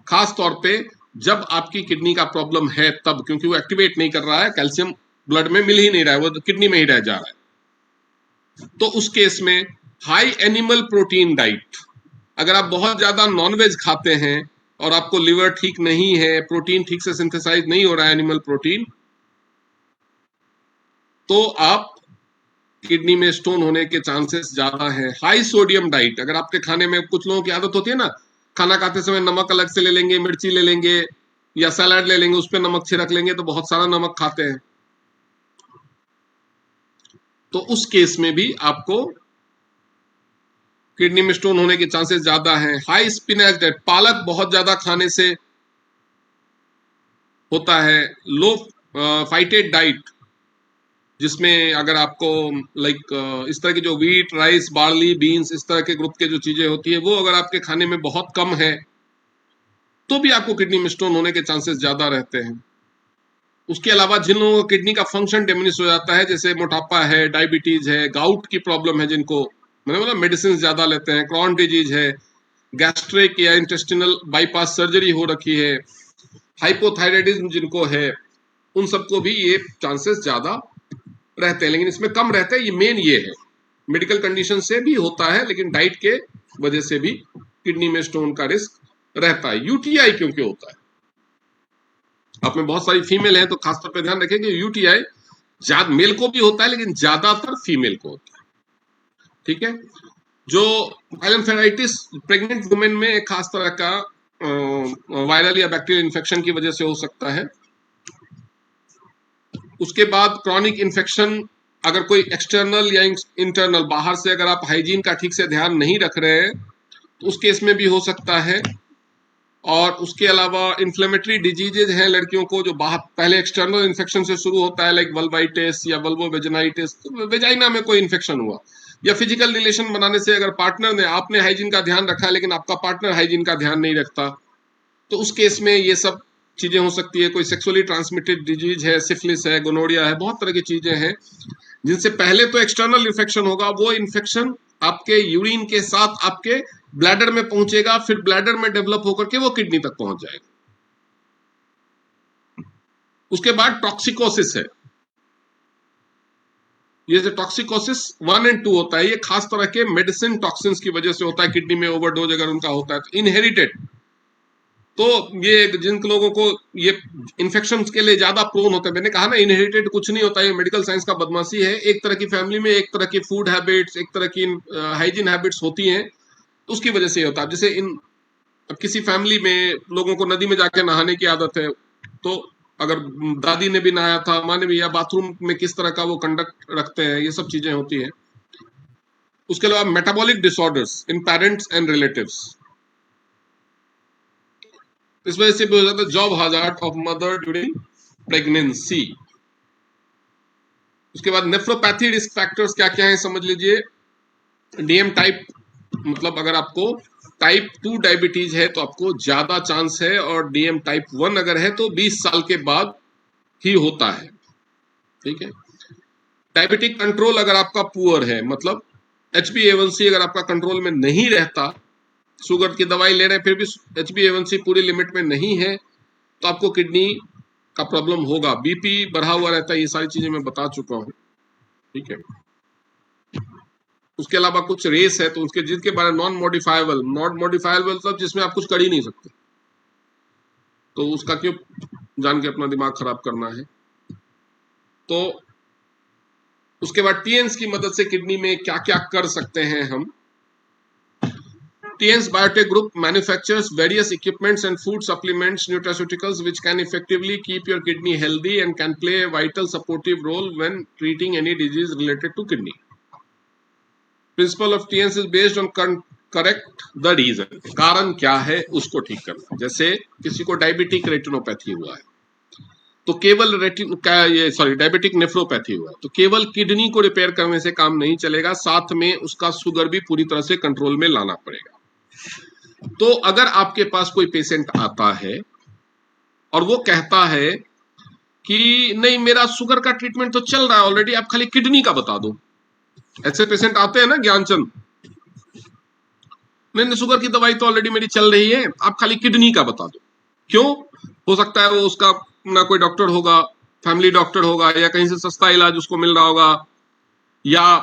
खास तौर पे जब आपकी किडनी का प्रॉब्लम है तब, क्योंकि वो एक्टिवेट नहीं कर रहा है, कैल्शियम ब्लड में मिल ही नहीं रहा है, वो किडनी में ही रह जा रहा है, तो उस केस में हाई एनिमल प्रोटीन डाइट, अगर आप बहुत ज्यादा नॉनवेज खाते हैं और आपको लिवर ठीक नहीं है, प्रोटीन ठीक से सिंथेसाइज नहीं हो रहा है एनिमल प्रोटीन, तो आप किडनी में स्टोन होने के चांसेस ज्यादा हैं। हाई सोडियम डाइट, अगर आपके खाने में, कुछ लोगों की आदत होती है ना, खाना खाते समय नमक अलग से ले लेंगे, मिर्ची ले लेंगे, या सलाद ले लेंगे, उस पर नमक छिड़क लेंगे, तो बहुत सारा नमक खाते हैं। तो उस केस में भी आपको किडनी में स्टोन होने के चांसेस ज्यादा हैं। हाई स्पिनच डाइट, पालक बहुत ज्यादा खाने से होता है। लो फाइटेड डाइट, जिसमें अगर आपको लाइक इस तरह की जो व्हीट, राइस, बार्ली, बीन्स, इस तरह के ग्रुप के जो चीजें होती है वो अगर आपके खाने में बहुत कम है तो भी आपको किडनी में स्टोन होने के चांसेस ज्यादा रहते हैं। उसके अलावा जिन लोगों को किडनी का फंक्शन डिमिनिश हो जाता है, जैसे मोटापा है, डायबिटीज है, गाउट की प्रॉब्लम है, जिनको मैंने बोला मेडिसिन ज्यादा लेते हैं, क्रॉन डिजीज है, गैस्ट्रिक या इंटेस्टिनल बाईपास सर्जरी हो रखी है, हाइपोथायराइडिज्म जिनको है, उन सबको भी ये चांसेस ज्यादा रहते हैं। लेकिन इसमें कम रहते हैं, ये मेन ये है। मेडिकल कंडीशन से भी होता है, लेकिन डाइट के वजह से भी किडनी में स्टोन का रिस्क रहता है। यूटीआई क्योंकि होता है, आप में बहुत सारी फीमेल है तो खासतौर पर ध्यान रखें कि यूटीआई ज्यादा मेल को भी होता है लेकिन ज्यादातर फीमेल को होता है। ठीक है, जो पाइलोनेफ्राइटिस प्रेग्नेंट वुमेन में एक खास तरह का वायरल या बैक्टीरियल इन्फेक्शन की वजह से हो सकता है। उसके बाद क्रॉनिक इन्फेक्शन, अगर कोई एक्सटर्नल या इंटरनल बाहर से अगर आप हाइजीन का ठीक से ध्यान नहीं रख रहे हैं तो उस केस में भी हो सकता है। और उसके अलावा इन्फ्लेमेटरी डिजीजेज हैं लड़कियों को, जो बाहर पहले एक्सटर्नल इन्फेक्शन से शुरू होता है, लाइक वल्वाइटिस या वल्वोवेजाइटिस, वेजाइना में कोई इन्फेक्शन हुआ, या फिजिकल रिलेशन बनाने से अगर पार्टनर ने, आपने हाइजीन का ध्यान रखा है लेकिन आपका पार्टनर हाइजीन का ध्यान नहीं रखता, तो उस केस में ये सब चीजें हो सकती है। कोई सेक्सुअली ट्रांसमिटेड डिजीज है, सिफिलिस है, गोनोरिया है, बहुत तरह की चीजें हैं जिनसे पहले तो एक्सटर्नल इन्फेक्शन होगा, वो इन्फेक्शन आपके यूरिन के साथ आपके ब्लैडर में पहुंचेगा, फिर ब्लैडर में डेवलप होकर के वो किडनी तक पहुंच जाएगा। उसके बाद टॉक्सिकोसिस है, ये जो टॉक्सिकोसिस 1 और 2 होता है, ये खास तरह के मेडिसिन टॉक्सिन्स की वजह से होता है। किडनी में ओवरडोज अगर उनका होता है तो इनहेरिटेड, तो ये जिन लोगों को ये इन्फेक्शन के लिए ज्यादा प्रोन होते हैं, मैंने कहा ना इनहेरिटेड कुछ नहीं होता, ये मेडिकल साइंस का बदमाशी है। एक तरह की फैमिली में एक तरह की फूड हैबिट्स, एक तरह की हाइजीन हैबिट्स होती हैं, उसकी वजह से ये होता है। जैसे अब किसी फैमिली में लोगों को नदी में जाके नहाने की आदत है, तो अगर दादी ने भी नहाया था, माँ ने भी, या बाथरूम में किस तरह का वो कंडक्ट रखते हैं, ये सब चीजें होती हैं। उसके अलावा metabolic disorders in parents and relatives, इस वजह से भी हो जाता है job hazard of mother during pregnancy. उसके बाद नेफ्रोपैथी रिस्क फैक्टर्स क्या क्या है समझ लीजिए। डीएम टाइप, मतलब अगर आपको टाइप 2 डायबिटीज है तो आपको ज्यादा चांस है, और डीएम टाइप 1 अगर है तो 20 साल के बाद ही होता है। ठीक है, डायबिटिक कंट्रोल अगर आपका पुअर है, मतलब HbA1c अगर आपका कंट्रोल में नहीं रहता, शुगर की दवाई ले रहे हैं फिर भी HbA1c पूरी लिमिट में नहीं है, तो आपको किडनी का प्रॉब्लम होगा। बीपी बढ़ा हुआ रहता है, ये सारी चीजें मैं बता चुका हूं। ठीक है, उसके अलावा कुछ रेस है तो उसके जिनके बारे में नॉन मॉडिफाइबल मतलब जिसमें आप कुछ कर ही नहीं सकते, तो उसका क्यों जान के अपना दिमाग खराब करना है। तो उसके बाद टीएन्स की मदद से किडनी में क्या क्या कर सकते हैं हम। TN's Biotech Group manufactures various equipments and food supplements, nutraceuticals, which can effectively keep your kidney healthy and can play a vital supportive role when treating any disease related to kidney. Principle of TN's is based on correct the reason. कारण क्या है उसको ठीक करना। जैसे किसी को diabetic retinopathy हुआ है तो केवल डायबिटिक नेफ्रोपैथी हुआ है तो केवल किडनी को रिपेयर करने से काम नहीं चलेगा, साथ में उसका शुगर भी पूरी तरह से कंट्रोल में लाना पड़ेगा। तो अगर आपके पास कोई पेशेंट आता है और वो कहता है कि नहीं मेरा शुगर का ट्रीटमेंट तो चल रहा है ऑलरेडी, आप खाली किडनी का बता दो, ऐसे पेशेंट आते हैं ना ज्ञानचंद, नहीं शुगर की दवाई तो ऑलरेडी मेरी चल रही है, आप खाली किडनी का बता दो। क्यों? हो सकता है वो उसका ना कोई डॉक्टर होगा, फैमिली डॉक्टर होगा, या कहीं से सस्ता इलाज उसको मिल रहा होगा, या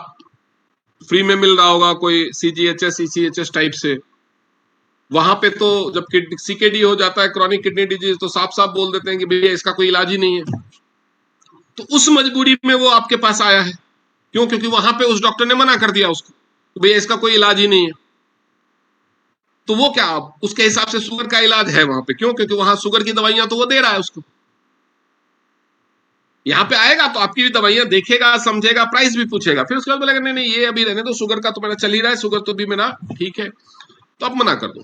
फ्री में मिल रहा होगा कोई CGHS ECHS टाइप से। वहां पे तो जब CKD हो जाता है, क्रॉनिक किडनी डिजीज, तो साफ साफ बोल देते हैं कि भैया इसका कोई इलाज ही नहीं है। तो उस मजबूरी में वो आपके पास आया है, क्यों? क्योंकि वहां पे उस डॉक्टर ने मना कर दिया उसको, भैया इसका कोई इलाज ही नहीं है। तो वो क्या, उसके हिसाब से शुगर का इलाज है वहां पे, क्यों? क्योंकि वहां शुगर की दवाइयां तो वो दे रहा है उसको। यहाँ पे आएगा तो आपकी भी दवाइयां देखेगा, समझेगा, प्राइस भी पूछेगा, फिर उसके बाद बोलेगा नहीं नहीं ये अभी रहने दो, शुगर का तो मेरा चल ही रहा है, शुगर तो भी मेरा ठीक है, तो आप मना कर दो।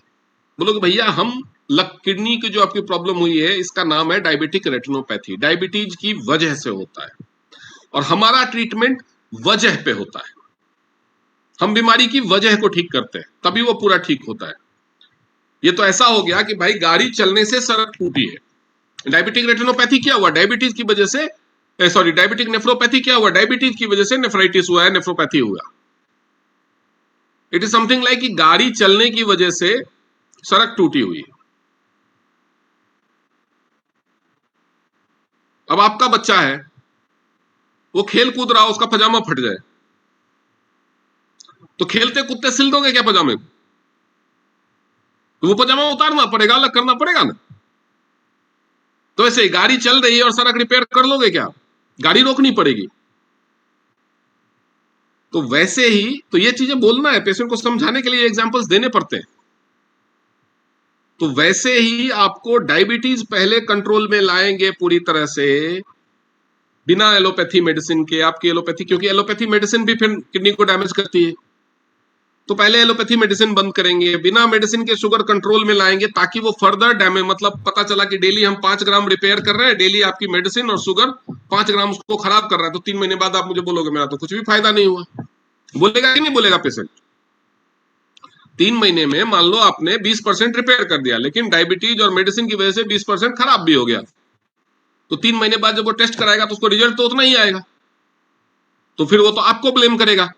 बोलोगे भैया हम किडनी की जो आपकी प्रॉब्लम हुई है इसका नाम है डायबिटिक रेटिनोपैथी, डायबिटीज की वजह से होता है और हमारा ट्रीटमेंट वजह पे होता है। हम बीमारी की वजह को ठीक करते हैं तभी वो पूरा ठीक होता है। ये तो ऐसा हो गया कि भाई गाड़ी चलने से सड़क टूटी है, डायबिटिक रेटिनोपैथी क्या हुआ, डायबिटीज की वजह से, सॉरी डायबिटिक नेफ्रोपैथी क्या हुआ, डायबिटीज की वजह से नेफ्राइटिस हुआ है, नेफ्रोपैथी हुआ। इट इज समथिंग लाइक कि गाड़ी चलने की वजह से सड़क टूटी हुई है। अब आपका बच्चा है, वो खेल कूद रहा हो, उसका पजामा फट जाए, तो खेलते कूदते सिल दोगे क्या पजामे को? तो वो पजामा उतारना पड़ेगा, अलग करना पड़ेगा ना। तो ऐसे ही गाड़ी चल रही है और सड़क रिपेयर कर लोगे क्या? गाड़ी रोकनी पड़ेगी। तो वैसे ही तो ये चीजें बोलना है, पेशेंट को समझाने के लिए एग्जांपल्स देने पड़ते हैं। तो वैसे ही आपको डायबिटीज पहले कंट्रोल में लाएंगे पूरी तरह से, बिना एलोपैथी मेडिसिन के। आपकी एलोपैथी, क्योंकि एलोपैथी मेडिसिन भी फिर किडनी को डैमेज करती है, तो पहले एलोपैथी मेडिसिन बंद करेंगे, बिना मेडिसिन के शुगर कंट्रोल में लाएंगे ताकि वो फर्दर डैमेज, मतलब पता चला कि डेली हम 5 ग्राम रिपेयर कर रहे हैं, डेली आपकी मेडिसिन और शुगर 5 ग्राम उसको खराब कर रहा है, तो 3 महीने बाद आप मुझे बोलोगे मेरा तो कुछ भी फायदा नहीं हुआ। बोलेगा कि नहीं बोलेगा पेशेंट? 3 महीने में मान लो आपने 20% रिपेयर कर दिया, लेकिन डायबिटीज और मेडिसिन की वजह से 20% खराब भी हो गया, तो 3 महीने बाद जब वो टेस्ट कराएगा तो उसको रिजल्ट तो उतना ही आएगा, तो फिर वो तो आपको ब्लेम करेगा।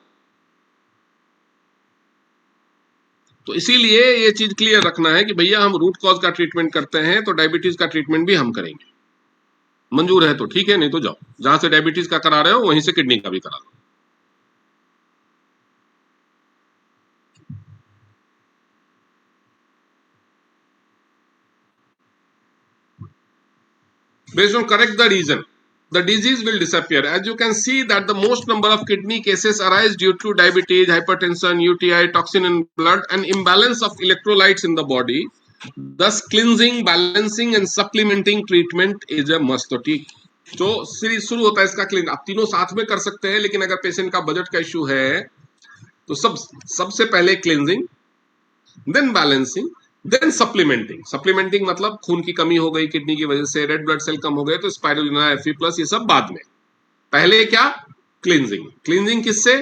तो इसीलिए ये चीज क्लियर रखना है कि भैया हम रूट कॉज का ट्रीटमेंट करते हैं, तो डायबिटीज का ट्रीटमेंट भी हम करेंगे। मंजूर है तो ठीक है, नहीं तो जाओ, जहां से डायबिटीज का करा रहे हो वहीं से किडनी का भी करा लो। Based on correct the reason, the disease will disappear. As you can see that the most number of kidney cases arise due to diabetes, hypertension, UTI, toxin in blood, and imbalance of electrolytes in the body. Thus, cleansing, balancing, and supplementing treatment is a must. तो ठीक, तो series शुरू होता है इसका clean. आप तीनों साथ में कर सकते हैं, लेकिन अगर पेशेंट का बजट का इश्यू है तो सबसे पहले cleansing, then balancing, then supplementing. Supplementing मतलब खून की कमी हो गई किडनी की वजह से, रेड ब्लड सेल कम हो गए तो स्पाइरुलिना, Fe+, ये सब बाद में। पहले क्या? क्लींजिंग। क्लींजिंग किससे?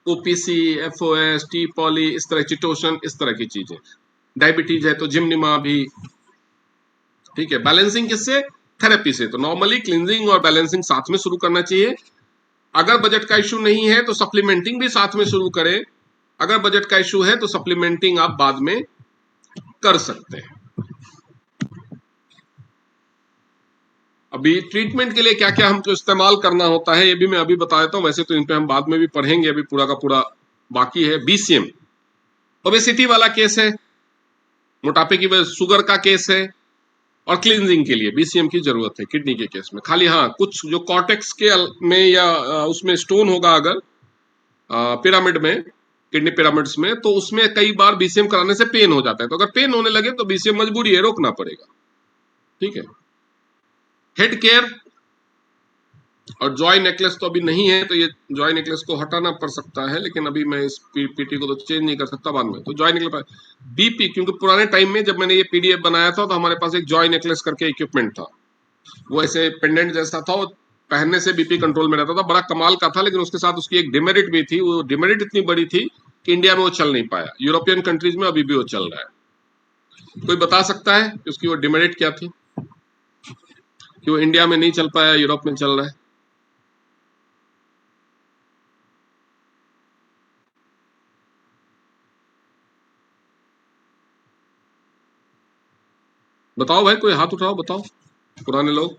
ओपीसी, एफओएस, टी पॉली, इस तरह चिटोशन, इस तरह की चीजें। डायबिटीज है तो जिमनिमा भी, ठीक है। बैलेंसिंग किससे? थेरेपी से। तो नॉर्मली क्लींजिंग और बैलेंसिंग साथ में शुरू करना चाहिए। अगर बजट का इशू नहीं है तो सप्लीमेंटिंग भी साथ में शुरू करें, अगर बजट का इशू है तो सप्लीमेंटिंग आप बाद में कर सकते हैं। अभी ट्रीटमेंट के लिए क्या क्या हमको इस्तेमाल करना होता है ये भी मैं अभी बता देता हूँ, वैसे तो इन पे हम बाद में भी पढ़ेंगे, अभी पूरा का पूरा बाकी है। बीसीएम ओबेसिटी वाला केस है, मोटापे की वजह शुगर का केस है, और क्लींजिंग के लिए बीसीएम की जरूरत है किडनी के केस में। खाली हाँ, कुछ जो कॉर्टेक्स के में या उसमें स्टोन होगा अगर पिरामिड में, किडनी पिरामिड्स में, तो उसमें कई बार बीसीएम कराने से पेन हो जाता है, तो अगर पेन होने लगे तो बीसीएम मजबूरी है, रोकना पड़ेगा, ठीक है। हेड केयर और जॉय नेकलेस तो अभी नहीं है, तो ये जॉय नेकलेस को हटाना पड़ सकता है, लेकिन अभी मैं इस पीटी को तो चेंज नहीं कर सकता बाद में, तो जॉय नेकलेस। बीपी, क्योंकि पुराने टाइम में जब मैंने ये पीडीएफ बनाया था तो हमारे पास एक जॉय नेकलेस करके इक्विपमेंट था, वो ऐसे पेंडेंट जैसा था, वो पहनने से बीपी कंट्रोल में रहता था, बड़ा कमाल का था। लेकिन उसके साथ उसकी एक डिमेरिट भी थी, वो डिमेरिट इतनी बड़ी थी कि इंडिया में वो चल नहीं पाया, यूरोपियन कंट्रीज में अभी भी वो चल रहा है। कोई बता सकता है कि उसकी वो डिमेरिट क्या थी कि वो इंडिया में नहीं चल पाया, यूरोप में चल रहा है? बताओ भाई, कोई हाथ उठाओ, बताओ पुराने लोग।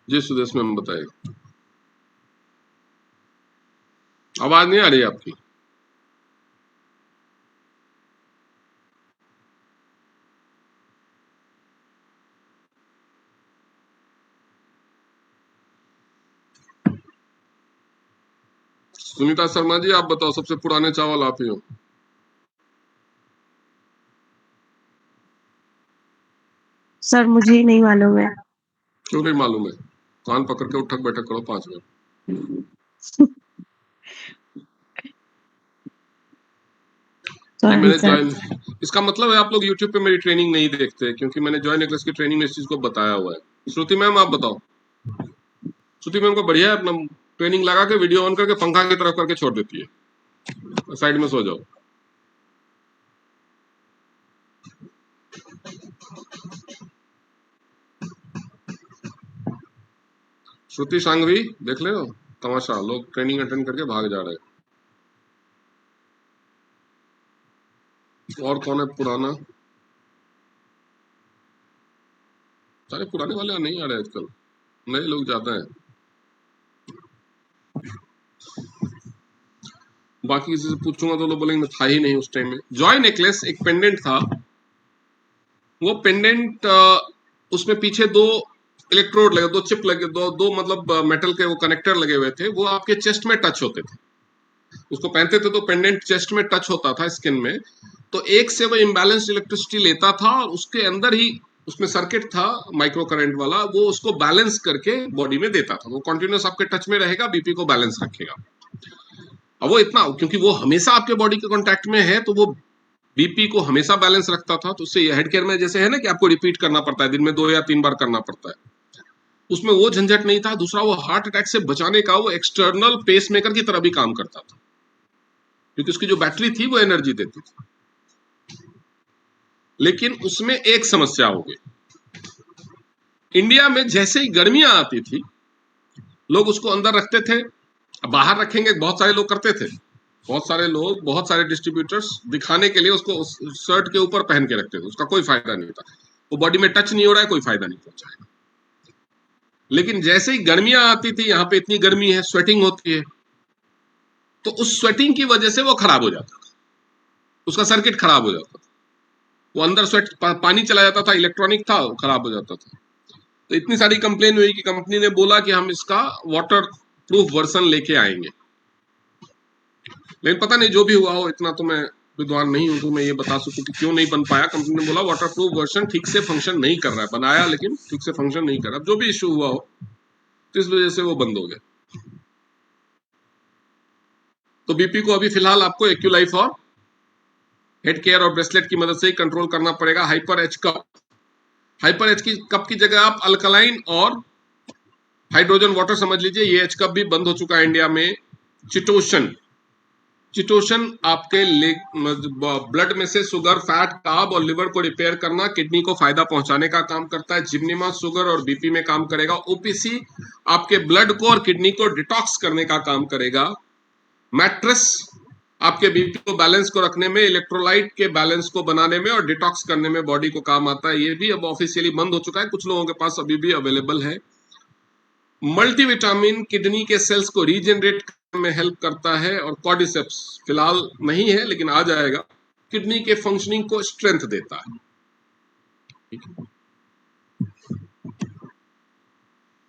जी सुदेश में बताइए, आवाज नहीं आ रही आपकी। सुनीता शर्मा जी, आप बताओ, सबसे पुराने चावल आप ही हो। सर मुझे ही नहीं मालूम है। क्यों नहीं मालूम है? कान पकड़ के उठक बैठक करो 5 मिनट। ये सॉरी मैंने सर। ज्वाइन, इसका मतलब है आप लोग यूट्यूब पे मेरी ट्रेनिंग नहीं देखते, क्योंकि मैंने जॉइन नेकलेस की ट्रेनिंग में इस चीज को बताया हुआ है। श्रुति मैम आप बताओ। श्रुति मैम को बढ़िया है, अपना ट्रेनिंग लगा के वीडियो ऑन करके पंखा की तरफ करके छोड़ देती है, साइड में सो जाओ। श्रुति सांघवी देख ले हो तमाशा, लोग ट्रेनिंग अटेंड करके भाग जा रहे हैं। और कौन है पुराना? सारे पुराने वाले नहीं आ रहे आजकल, नए लोग ज्यादा हैं। बाकी किसी से पूछूंगा तो लोग बोलेंगे था ही नहीं उस टाइम में। जॉय नेकलेस एक पेंडेंट था, वो पेंडेंट उसमें पीछे दो इलेक्ट्रोड लगे, दो चिप लगे, दो मतलब मेटल के वो कनेक्टर लगे हुए थे, वो आपके चेस्ट में टच होते थे। उसको पहनते थे तो पेंडेंट चेस्ट में टच होता था स्किन में, तो एक से वो इम्बैलेंस्ड इलेक्ट्रिसिटी लेता था और उसके अंदर ही उसमें सर्किट था माइक्रो करंट वाला, वो उसको बैलेंस करके बॉडी में देता था। वो कंटिन्यूस आपके टच में रहेगा, बीपी को बैलेंस रखेगा। अब वो इतना, क्योंकि वो हमेशा आपके बॉडी के कांटेक्ट में है, तो वो बीपी को हमेशा बैलेंस रखता था। तो उससे हेड केयर में जैसे है ना कि आपको रिपीट करना पड़ता है, दिन में 2 या 3 बार करना पड़ता है, उसमें वो झंझट नहीं था। दूसरा, वो हार्ट अटैक से बचाने का वो एक्सटर्नल पेस मेकर की तरह भी काम करता था, क्योंकि उसकी जो बैटरी थी वो एनर्जी देती थी। लेकिन उसमें एक समस्या हो गई, इंडिया में जैसे ही गर्मियां आती थी लोग उसको अंदर रखते थे। अब बाहर रखेंगे, बहुत सारे लोग करते थे, बहुत सारे लोग, बहुत सारे डिस्ट्रीब्यूटर्स दिखाने के लिए उसको उस शर्ट के ऊपर पहन के रखते थे, उसका कोई फायदा नहीं था। वो बॉडी में टच नहीं हो रहा है, कोई फायदा नहीं पहुंचाएगा। लेकिन जैसे ही गर्मियां आती थी, यहाँ पे इतनी गर्मी है, स्वेटिंग होती है, तो उस स्वेटिंग की वजह से वो खराब हो जाता था, उसका सर्किट खराब हो जाता था, वो अंदर पानी चला जाता था, इलेक्ट्रॉनिक था, वो खराब हो जाता था। तो इतनी सारी कंप्लेन हुई कि कंपनी ने बोला कि हम इसका वाटर प्रूफ वर्जन लेके आएंगे। लेकिन पता नहीं जो भी हुआ हो, इतना तो मैं विद्वान नहीं हूं तो मैं ये बता सकूं कि क्यों नहीं बन पाया। कंपनी ने बोला वाटर प्रूफ वर्जन ठीक से फंक्शन नहीं कर रहा है, बनाया लेकिन ठीक से फंक्शन नहीं कर रहा। जो भी इश्यू हुआ हो, तो इस वजह से वो बंद हो गया। तो बीपी को अभी फिलहाल आपको एक्यूलाइफ और हेड केयर और ब्रेसलेट की मदद से ही कंट्रोल करना पड़ेगा। Hyper H cup, hyper H की कप की जगह आप अल्कलाइन और हाइड्रोजन वाटर समझ लीजिए। ये एच कप भी बंद हो चुका है इंडिया में। चिटोशन, चिटोशन आपके ब्लड में से शुगर, फैट, कार्ब और लिवर को रिपेयर करना, किडनी को फायदा पहुंचाने का काम करता है। जिम्निमा शुगर और बीपी में काम करेगा। ओपीसी आपके ब्लड को और किडनी को डिटॉक्स करने का काम करेगा। मैट्रेस आपके बीपी को बैलेंस को रखने में, इलेक्ट्रोलाइट के बैलेंस को बनाने में और डिटॉक्स करने में बॉडी को काम आता है। ये भी अब ऑफिशियली बंद हो चुका है, कुछ लोगों के पास अभी भी अवेलेबल है। मल्टीविटामिन किडनी के सेल्स को रीजनरेट करने में हेल्प करता है। और कॉर्डिसेप्स फिलहाल नहीं है लेकिन आ जाएगा, किडनी के फंक्शनिंग को स्ट्रेंथ देता है।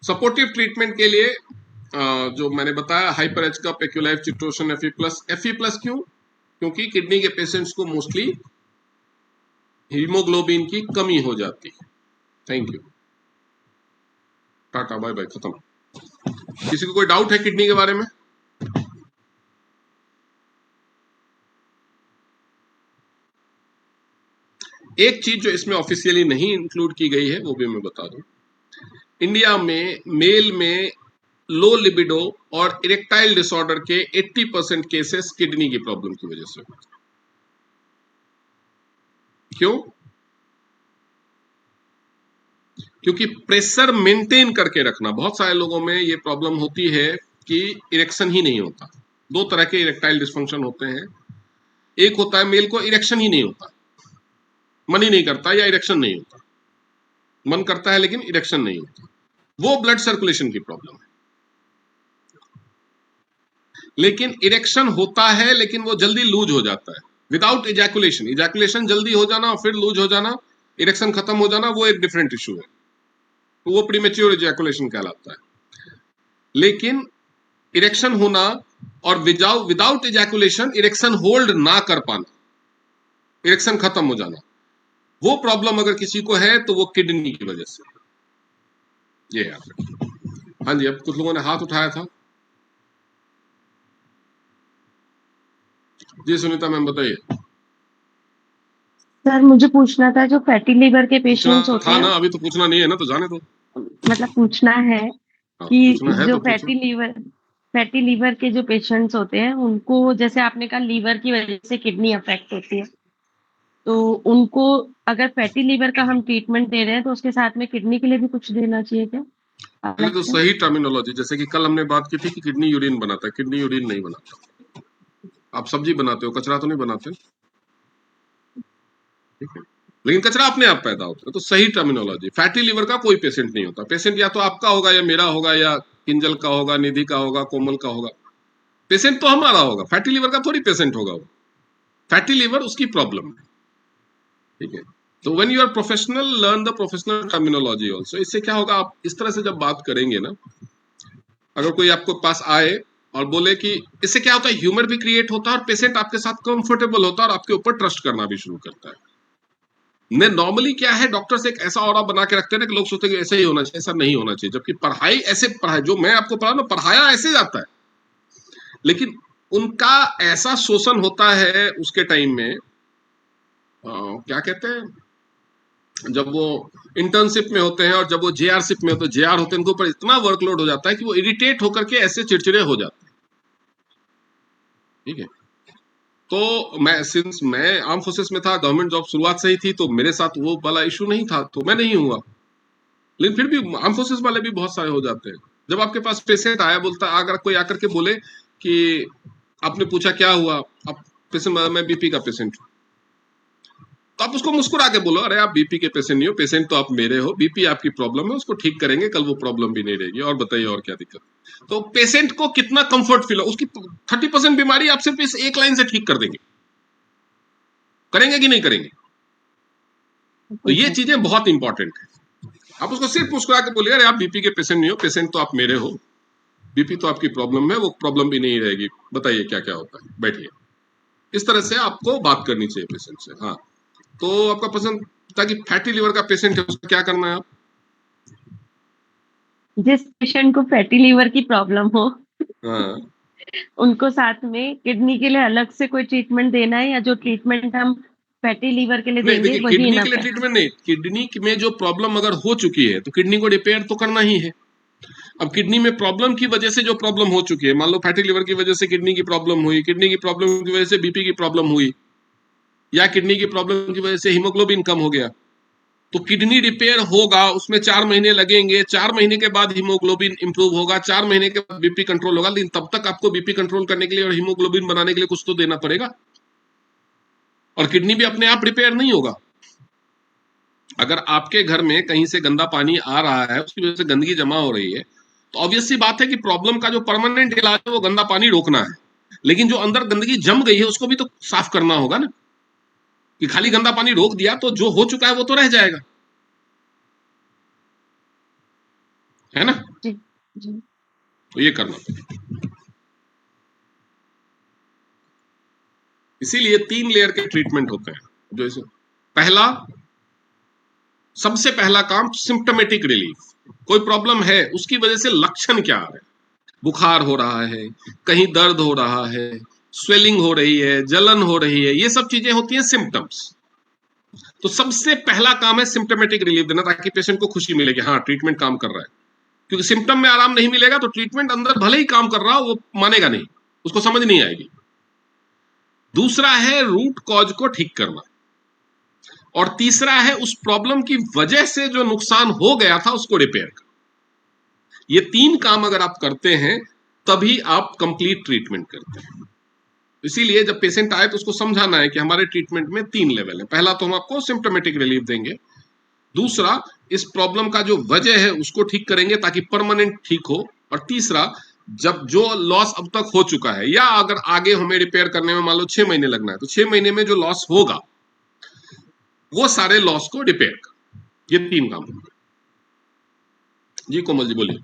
सपोर्टिव ट्रीटमेंट के लिए जो मैंने बताया, hyper H cup, Acculife, chitosan, FE plus. FE plus क्यों? क्योंकि किडनी के पेशेंट्स को मोस्टली हीमोग्लोबिन की कमी हो जाती है। Thank you, tata bye bye, खत्म। किसी को कोई डाउट है किडनी के बारे में? एक चीज जो इसमें ऑफिशियली नहीं इंक्लूड की गई है वो भी मैं बता दूं। इंडिया में मेल में लो लिबिडो और इरेक्टाइल डिसऑर्डर के 80% केसेस किडनी की प्रॉब्लम की वजह से होते हैं। क्यों? क्योंकि प्रेशर मेंटेन करके रखना, बहुत सारे लोगों में ये प्रॉब्लम होती है कि इरेक्शन ही नहीं होता। 2 तरह के इरेक्टाइल डिसफंक्शन होते हैं। एक होता है मेल को इरेक्शन ही नहीं होता, मन ही नहीं करता या इरेक्शन नहीं होता, मन करता है लेकिन इरेक्शन नहीं होता, वो ब्लड सर्कुलेशन की प्रॉब्लम है। लेकिन इरेक्शन होता है लेकिन वो जल्दी लूज हो जाता है विदाउट इजैकुलेशन। इजैकुलेशन जल्दी हो जाना और फिर लूज हो जाना, इरेक्शन खत्म हो जाना, वो एक डिफरेंट इशू है, तो वो प्रीमेच्योर इजैकुलेशन कहलाता है। लेकिन इरेक्शन होना और विदाउट इजैकुलेशन इरेक्शन होल्ड ना कर पाना, इरेक्शन खत्म हो जाना, वो प्रॉब्लम अगर किसी को है तो वो किडनी की वजह से। ये याद रखिए। हाँ जी, अब कुछ लोगों ने हाथ उठाया था। जी सुनीता मैम बताइए। सर मुझे पूछना था, जो फैटी लिवर के पूछना पेशेंट्स होते था हैं, ना, अभी तो पूछना नहीं है ना, तो जाने दो। मतलब पूछना है हाँ, कि पूछना है जो तो पूछो। फैटी लीवर के जो पेशेंट्स होते हैं, उनको जैसे आपने कहा लीवर की वजह से किडनी अफेक्ट होती है, तो उनको अगर फैटी लीवर का हम ट्रीटमेंट दे रहे हैं तो उसके साथ में किडनी के लिए भी कुछ देना चाहिए क्या पहले अलग तो से? सही टर्मिनोलॉजी, जैसे कि कल हमने बात की थी कि किडनी यूरिन बनाता है, किडनी यूरिन नहीं बनाता। आप सब्जी बनाते हो, कचरा तो नहीं बनाते, ठीक है, लेकिन कचरा अपने आप पैदा होता है। तो सही टर्मिनोलॉजी, फैटी लिवर का कोई पेशेंट नहीं होता। पेशेंट या तो आपका होगा या मेरा होगा या किंजल का होगा, निधि का होगा, कोमल का होगा। पेशेंट तो हमारा होगा, फैटी लिवर का थोड़ी पेशेंट होगा वो। फैटी लिवर उसकी प्रॉब्लम है, ठीक है। तो when you are professional, learn the professional terminology also. इससे क्या होगा, आप इस तरह से जब बात करेंगे ना, अगर कोई आपको पास आए और बोले कि, इससे क्या होता है, ह्यूमर भी क्रिएट होता है और पेशेंट आपके साथ कंफर्टेबल होता है और आपके ऊपर ट्रस्ट करना भी शुरू करता है। ने नॉर्मली क्या है, डॉक्टर्स एक ऐसा ऑरा बना के रखते हैं ना कि लोग सोचते हैं कि ऐसा ही होना चाहिए, ऐसा नहीं होना चाहिए। जबकि पढ़ाई ऐसे पढ़ाई, जो मैं आपको पढ़ा ना, पढ़ाया ऐसे जाता है, लेकिन उनका ऐसा शोषण होता है उसके टाइम में, क्या कहते हैं, जब वो इंटर्नशिप में होते हैं और जब वो जेआरशिप में होते हैं, जेआर होते हैं, उनके ऊपर इतना वर्कलोड हो जाता है कि वो इरिटेट होकर के ऐसे चिड़चिड़े हो जाते हैं, ठीक है। तो मैं आर्म फोर्सेस में था, गवर्नमेंट जॉब शुरुआत से ही थी, तो मेरे साथ वो वाला इशू नहीं था, तो मैं नहीं हुआ। लेकिन फिर भी आर्म फोर्सेस वाले भी बहुत सारे हो जाते हैं। जब आपके पास पेशेंट आया, बोलता, अगर कोई आकर के बोले कि आपने पूछा क्या हुआ, आप पेशेंट, मैं बीपी का पेशेंट हूँ, तो आप उसको मुस्कुरा के बोलो, अरे आप बीपी के पेशेंट नहीं हो, पेशेंट तो आप मेरे हो, बीपी आपकी प्रॉब्लम है, उसको ठीक करेंगे, कल वो प्रॉब्लम भी नहीं रहेगी। और बताइए और क्या दिक्कत। तो पेशेंट को कितना कंफर्ट फील हो, उसकी 30% बीमारी आप सिर्फ इस एक लाइन से ठीक कर देंगे। करेंगे कि नहीं करेंगे? तो ये चीजें बहुत इंपॉर्टेंट है। आप उसको सिर्फ मुस्कुरा के बोलिए, अरे आप बीपी के पेशेंट नहीं हो, पेशेंट तो आप मेरे हो, बीपी तो आपकी प्रॉब्लम है, वो प्रॉब्लम भी नहीं रहेगी, बताइए क्या क्या होता है, बैठिए। इस तरह से आपको बात करनी चाहिए पेशेंट से। हाँ, तो आपका पसंद था कि फैटी लिवर का पेशेंट है, उसका क्या करना है आप? जिस पेशेंट को फैटी लीवर की प्रॉब्लम हो, हाँ, उनको साथ में किडनी के लिए अलग से कोई ट्रीटमेंट देना है, या जो ट्रीटमेंट हम फैटी लीवर के लिए नहीं देंगे देखिए, वही किडनी के इनफ लिए है? ट्रीटमेंट नहीं, किडनी में जो प्रॉब्लम अगर हो चुकी है तो किडनी को रिपेयर तो करना ही है। अब किडनी में प्रॉब्लम की वजह से जो प्रॉब्लम हो चुकी है, मान लो फैटी लिवर की वजह से किडनी की प्रॉब्लम हुई, किडनी की प्रॉब्लम की वजह से बीपी की प्रॉब्लम हुई, या किडनी की प्रॉब्लम की वजह से हीमोग्लोबिन कम हो गया, तो किडनी रिपेयर होगा, उसमें 4 महीने लगेंगे। 4 महीने के बाद हीमोग्लोबिन इंप्रूव होगा, 4 महीने के बाद बीपी कंट्रोल होगा। लेकिन तब तक आपको बीपी कंट्रोल करने के लिए और हीमोग्लोबिन बनाने के लिए कुछ तो देना पड़ेगा, और किडनी भी अपने आप रिपेयर नहीं होगा। अगर आपके घर में कहीं से गंदा पानी आ रहा है, उसकी वजह से गंदगी जमा हो रही है, तो ऑब्वियस सी बात है कि प्रॉब्लम का जो परमानेंट इलाज है वो गंदा पानी रोकना है। लेकिन जो अंदर गंदगी जम गई है उसको भी तो साफ करना होगा ना, कि खाली गंदा पानी रोक दिया तो जो हो चुका है वो तो रह जाएगा, है ना। जी जी। तो ये करना पड़ेगा। इसीलिए 3 लेयर के ट्रीटमेंट होते हैं। जो इसे पहला, सबसे पहला काम सिम्टोमेटिक रिलीफ। कोई प्रॉब्लम है, उसकी वजह से लक्षण क्या आ रहे हैं, बुखार हो रहा है, कहीं दर्द हो रहा है, स्वेलिंग हो रही है, जलन हो रही है, ये सब चीजें होती हैं सिम्टम्स। तो सबसे पहला काम है सिम्टोमेटिक रिलीफ देना, ताकि पेशेंट को खुशी मिले कि हाँ ट्रीटमेंट काम कर रहा है। क्योंकि सिम्टम में आराम नहीं मिलेगा तो ट्रीटमेंट अंदर भले ही काम कर रहा हो, वो मानेगा नहीं, उसको समझ नहीं आएगी। दूसरा है रूट कॉज को ठीक करना, और तीसरा है उस प्रॉब्लम की वजह से जो नुकसान हो गया था उसको रिपेयर करना। ये 3 काम अगर आप करते हैं तभी आप कंप्लीट ट्रीटमेंट करते हैं। इसीलिए जब पेशेंट आए तो उसको समझाना है कि हमारे ट्रीटमेंट में 3 लेवल है। पहला तो हम आपको सिम्टोमेटिक रिलीफ देंगे, दूसरा इस प्रॉब्लम का जो वजह है उसको ठीक करेंगे ताकि परमानेंट ठीक हो, और तीसरा जब जो लॉस अब तक हो चुका है, या अगर आगे हमें रिपेयर करने में मान लो 6 महीने लगना है, तो 6 महीने में जो लॉस होगा वो सारे लॉस को रिपेयर कर। ये 3 काम होंगे। जी कोमल जी बोलिए,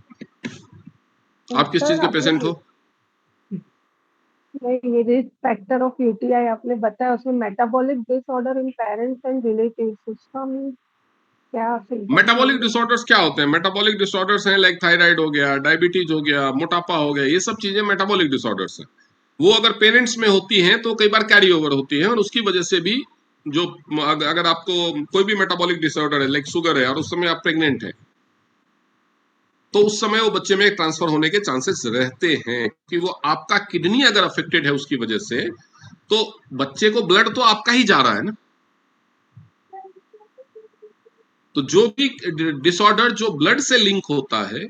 आप किस चीज सर के आपने पेशेंट हो? ये रिस्क फैक्टर ऑफ यूटीआई आपने बताया, उसमें metabolic disorder in parents and relatives, उसका हम क्या सिम्टम्स मेटाबॉलिक होंगे? डिसऑर्डर्स क्या होते हैं? मेटाबॉलिक डिसऑर्डर्स हैं लाइक थायराइड हो गया, डायबिटीज हो गया, मोटापा हो गया, ये सब चीजें मेटाबॉलिक डिसऑर्डर्स हैं। वो अगर पेरेंट्स में होती हैं तो कई बार कैरी ओवर होती है, और उसकी वजह से भी जो अगर आपको कोई भी मेटाबॉलिक डिसऑर्डर है लाइक शुगर है और उस समय आप प्रेग्नेंट है, तो उस समय वो बच्चे में ट्रांसफर होने के चांसेस रहते हैं कि वो आपका किडनी अगर अफेक्टेड है उसकी वजह से, तो बच्चे को ब्लड तो आपका ही जा रहा है ना। तो जो भी डिसऑर्डर जो ब्लड से लिंक होता है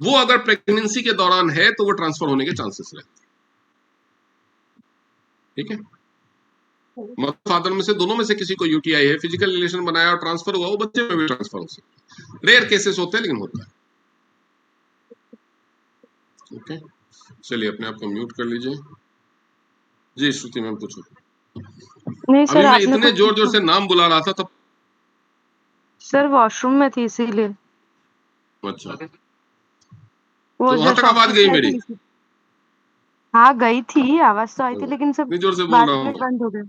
वो अगर प्रेगनेंसी के दौरान है तो वो ट्रांसफर होने के चांसेस रहते हैं। ठीक है, मदर फादर में से दोनों में से किसी को यूटीआई है, फिजिकल रिलेशन बनाया और ट्रांसफर हुआ, वो बच्चे में भी ट्रांसफर हो सकता है। रेयर केसेस होते हैं लेकिन होता है। ओके, चलिए अपने आप को म्यूट कर लीजिए। जी श्रुति मैम पूछो। नहीं अभी सर, मैं आपने इतने कुछ जोर जोर पूछा? से नाम बुला रहा था तब। सर वॉशरूम में थी इसीलिए। अच्छा, वो तो जो वहां तक आवाज शॉपकीपर गई आई मेरी? थी हाँ गई थी, आवाज तो आई थी, लेकिन सब इतनी जोर से बोल बाद रहा में हूँ। बंद हो गए।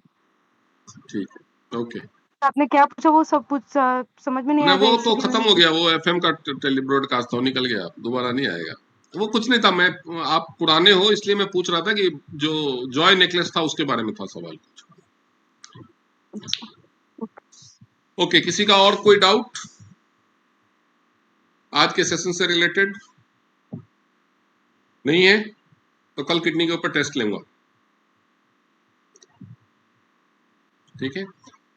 ठीक है, ओके। आपने क्या पूछा वो सब कुछ समझ में नहीं नहीं आया था, वो तो इसीलिए खत्म मैंने हो गया, पूछा। वो एफएम का टेली ब्रॉडकास्ट था, वो निकल गया, दोबारा नहीं आएगा। वो कुछ नहीं था, मैं आप पुराने हो इसलिए मैं पूछ रहा था कि जो जॉय नेकलेस था उसके बारे में था सवाल कुछ। अच्छा, ओके, किसी का और कोई डाउट आज के सेशन से रिलेटेड नहीं है? तो कल किडनी के ऊपर टेस्ट लेंगे। ठीक है,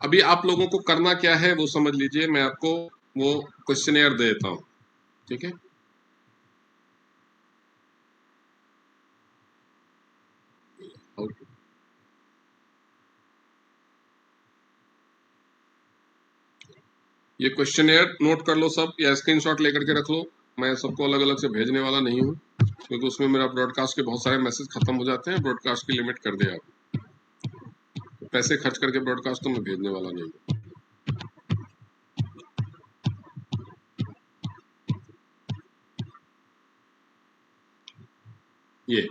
अभी आप लोगों को करना क्या है वो समझ लीजिए, मैं आपको वो क्वेश्चनेयर देता हूं। ठीक है, ओके। ये क्वेश्चनेयर नोट कर लो सब, या स्क्रीनशॉट लेकर के रख लो। मैं सबको अलग अलग से भेजने वाला नहीं हूँ, क्योंकि उसमें मेरा ब्रॉडकास्ट के बहुत सारे मैसेज खत्म हो जाते हैं। ब्रॉडकास्ट की लिमिट कर दिया आप, पैसे खर्च करके ब्रॉडकास्ट तो मैं भेजने वाला नहीं हूँ। ये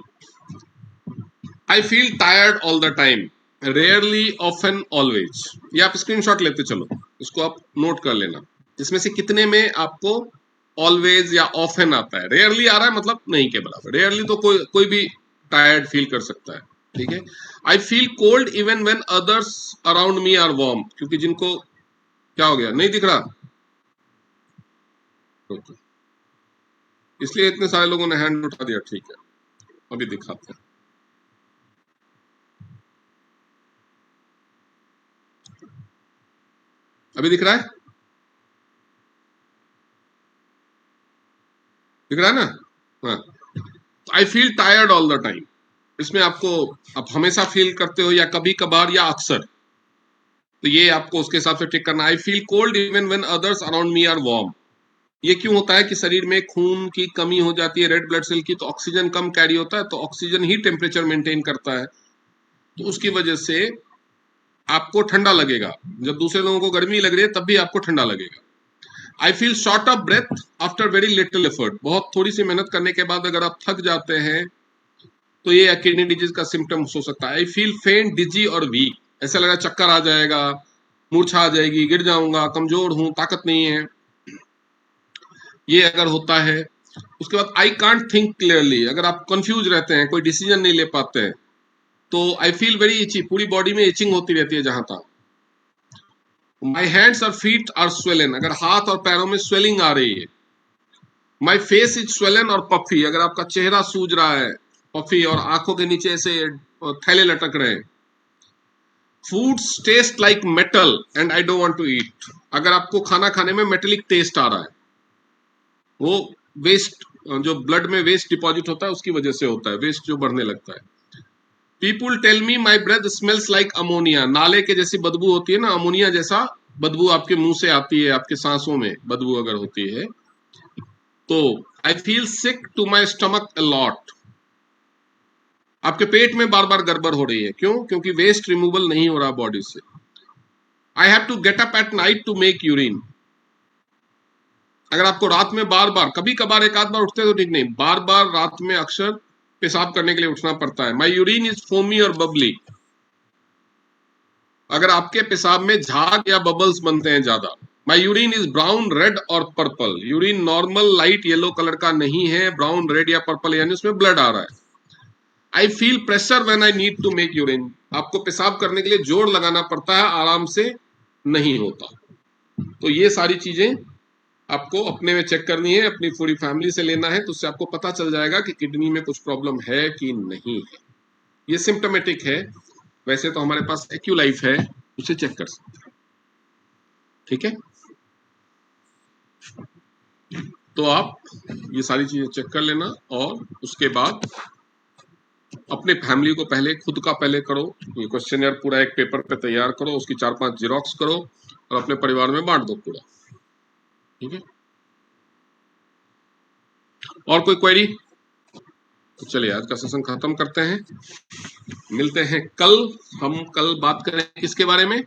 I feel tired all the time, rarely, often, always. ये आप स्क्रीनशॉट लेते चलो, इसको आप नोट कर लेना। इसमें से कितने में आपको ऑलवेज या ऑफन आता है? रेयरली आ रहा है मतलब नहीं के बराबर। रेयरली तो कोई भी टायर्ड फील कर सकता है। ठीक है, I feel cold even when others around me are warm, क्योंकि जिनको क्या हो गया नहीं दिख रहा, ओके, इसलिए इतने सारे लोगों ने हैंड उठा दिया। ठीक है, अभी दिखाते हैं। अभी दिख रहा है? दिख रहा है ना? हाँ, I feel tired all the time, इसमें आपको आप हमेशा फील करते हो या कभी कभार या अक्सर, तो ये आपको उसके हिसाब से टिक करना। I feel cold even when others around me are warm. ये क्यों होता है कि शरीर में खून की कमी हो जाती है, रेड ब्लड सेल की, तो ऑक्सीजन कम कैरी होता है, तो ऑक्सीजन ही टेम्परेचर मेंटेन करता है, तो उसकी वजह से आपको ठंडा लगेगा। जब दूसरे लोगों को गर्मी लग रही है तब भी आपको ठंडा लगेगा। I feel short of breath after very little effort, बहुत थोड़ी सी मेहनत करने के बाद अगर आप थक जाते हैं तो ये किडनी डिजीज का सिम्टम्स हो सकता है। आई फील फेंट, डिजी और वीक, ऐसा लगा चक्कर आ जाएगा, मूर्छा आ जाएगी, गिर जाऊंगा, कमजोर हूं, ताकत नहीं है, ये अगर होता है। उसके बाद आई कांट थिंक क्लियरली, अगर आप कंफ्यूज रहते हैं, कोई डिसीजन नहीं ले पाते हैं, तो आई फील वेरी इची, पूरी बॉडी में इचिंग होती रहती है जहां तक। माई हैंड्स और फीट आर स्वेलन, अगर हाथ और पैरों में स्वेलिंग आ रही है। माई फेस इज स्वेलन और पफी, अगर आपका चेहरा सूज रहा है, पफी, और आंखों के नीचे ऐसे थैले लटक रहे हैं। Foods taste like metal and I don't want to eat, अगर आपको खाना खाने में मेटेलिक टेस्ट आ रहा है, वो वेस्ट, जो ब्लड में वेस्ट डिपॉजिट होता है उसकी वजह से होता है, वेस्ट जो बढ़ने लगता है। People tell me my breath smells like ammonia, नाले के जैसी बदबू होती है ना, अमोनिया जैसा बदबू आपके मुंह से आती है, आपके सांसों में बदबू अगर होती है तो। I feel sick to my stomach a lot, आपके पेट में बार बार गड़बड़ हो रही है, क्यों? क्योंकि वेस्ट रिमूवल नहीं हो रहा बॉडी से। I have to get up at night to make urine, अगर आपको रात में बार बार, कभी कभार एक आध बार उठते तो ठीक नहीं, बार बार रात में अक्सर पेशाब करने के लिए उठना पड़ता है। माई यूरिन इज फोमी और बबली। अगर आपके पेशाब में झाग या बबल्स बनते हैं ज्यादा। माई यूरिन इज ब्राउन, रेड और purple. Urine normal light yellow colour का नहीं है, ब्राउन, रेड या पर्पल, यानी उसमें ब्लड आ रहा है। I feel pressure when I need to make urine. आपको पेशाब करने के लिए जोर लगाना पड़ता है, आराम से नहीं होता। तो ये सारी चीजें आपको अपने में चेक करनी है, अपनी पूरी फैमिली से लेना है, तो उससे आपको पता चल जाएगा कि किडनी में कुछ प्रॉब्लम है कि नहीं है। ये सिम्टोमेटिक है। वैसे तो हमारे पास एक्यूलाइफ है, उसे चेक कर सकते हैं। ठीक है, तो आप ये सारी चीजें चेक कर लेना और उसके बाद अपने फैमिली को पहले, खुद का पहले करो। ये क्वेश्चनर पूरा एक पेपर पे तैयार करो, उसकी 4-5 जेरोक्स करो और अपने परिवार में बांट दो पूरा। ठीक है, और कोई क्वेरी? तो चलिए आज का सेशन खत्म करते हैं, मिलते हैं कल। हम कल बात करें किसके बारे में,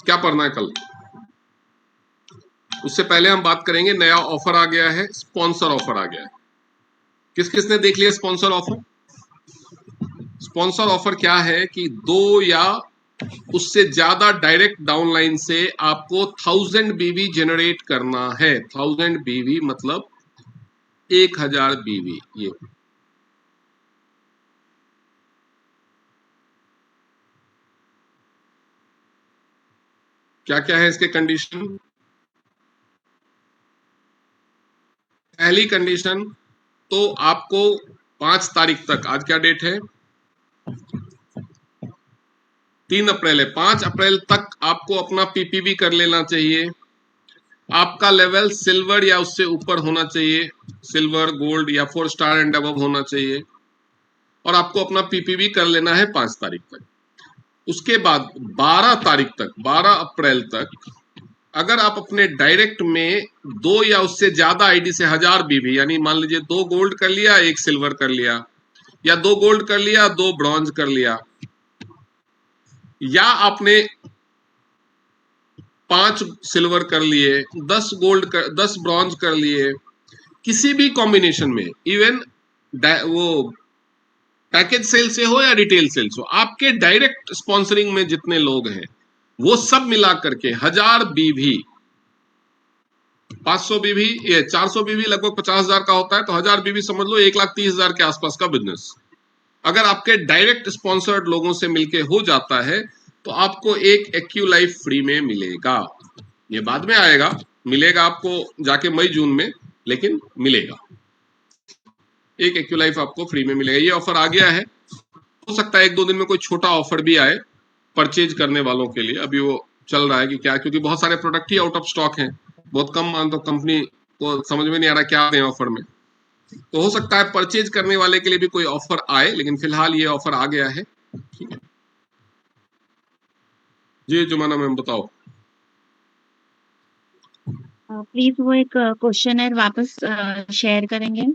क्या पढ़ना है कल? उससे पहले हम बात करेंगे, नया ऑफर आ गया है, स्पॉन्सर ऑफर आ गया है। किस किसने देख लिया स्पॉन्सर ऑफर? स्पॉन्सर ऑफर क्या है कि 2 या उससे ज्यादा डायरेक्ट डाउनलाइन से आपको 1000 बीवी जनरेट करना है। 1000 बीवी मतलब 1000 बीवी। ये क्या क्या है इसके कंडीशन? पहली कंडीशन तो आपको 5 तारीख तक, आज क्या डेट है? 3 अप्रैल है। 5 अप्रैल तक आपको अपना पीपीवी कर लेना चाहिए। आपका लेवल सिल्वर या उससे ऊपर होना चाहिए, सिल्वर, गोल्ड या 4 स्टार एंड अबव होना चाहिए, और आपको अपना पीपीवी कर लेना है 5 तारीख तक। उसके बाद 12 तारीख तक, 12 अप्रैल तक, अगर आप अपने डायरेक्ट में 2 या उससे ज्यादा आईडी से 1000 बीवी, यानी मान लीजिए 2 गोल्ड कर लिया, 1 सिल्वर कर लिया, या 2 गोल्ड कर लिया, 2 ब्रॉन्ज कर लिया, या आपने 5 सिल्वर कर लिए, 10 गोल्ड कर, 10 ब्रॉन्ज कर लिए, किसी भी कॉम्बिनेशन में, इवन वो पैकेज सेल से हो या रिटेल सेल से हो, आपके डायरेक्ट स्पॉन्सरिंग में जितने लोग हैं वो सब मिला करके 1000 बीवी, 500 बीवी, ये 400 बीवी लगभग 50,000 का होता है, तो 1000 बीवी समझ लो 1,30,000 के आसपास का बिजनेस। अगर आपके डायरेक्ट स्पॉन्सर्ड लोगों से मिलके हो जाता है तो आपको एक एक्यूलाइफ फ्री में मिलेगा। ये बाद में आएगा, मिलेगा आपको जाके मई जून में, लेकिन मिलेगा। एक एक्यूलाइफ आपको फ्री में मिलेगा। ये ऑफर आ गया है, हो सकता है 1-2 दिन में कोई छोटा ऑफर भी आए परचेज करने वालों के लिए। अभी वो चल रहा है कि क्या, क्योंकि बहुत सारे product he out of stock हैं, बहुत कम, मान तो कंपनी को समझ में नहीं आ रहा क्या दें ऑफर में। तो हो सकता है परचेज करने वाले के लिए भी कोई ऑफर आए, लेकिन फिलहाल ये ऑफर आ गया है। ठीक है जी, जुमाना मैम बताओ। प्लीज वो एक क्वेश्चनर वापस शेयर करेंगे,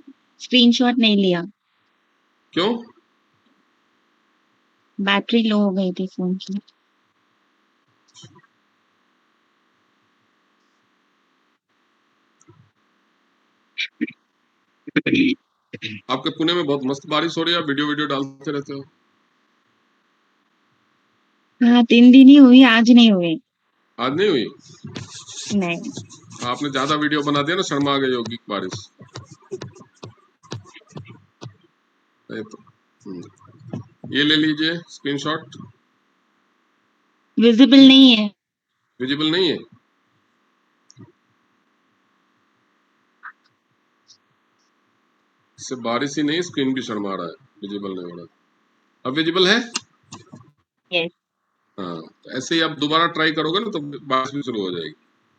स्क्रीनशॉट नहीं लिया, क्यों? बैटरी लो हो गई थी फोन की। आपके पुणे में बहुत मस्त बारिश हो रही है, वीडियो डालते रहते हो। हाँ 3 दिन ही हुई, आज नहीं हुई। आज नहीं हुई? नहीं, आपने ज्यादा वीडियो बना दिया ना, शर्मा गई होगी बारिश। ये ले लीजिए स्क्रीनशॉट। विजिबल नहीं है। विजिबल नहीं है? इससे बारिश ही नहीं, स्क्रीन भी शर्मा रहा है, विजिबल नहीं हो रहा। अब विजिबल है? यस। हाँ, तो ऐसे ही आप दोबारा ट्राई करोगे ना तो बारिश भी शुरू हो जाएगी।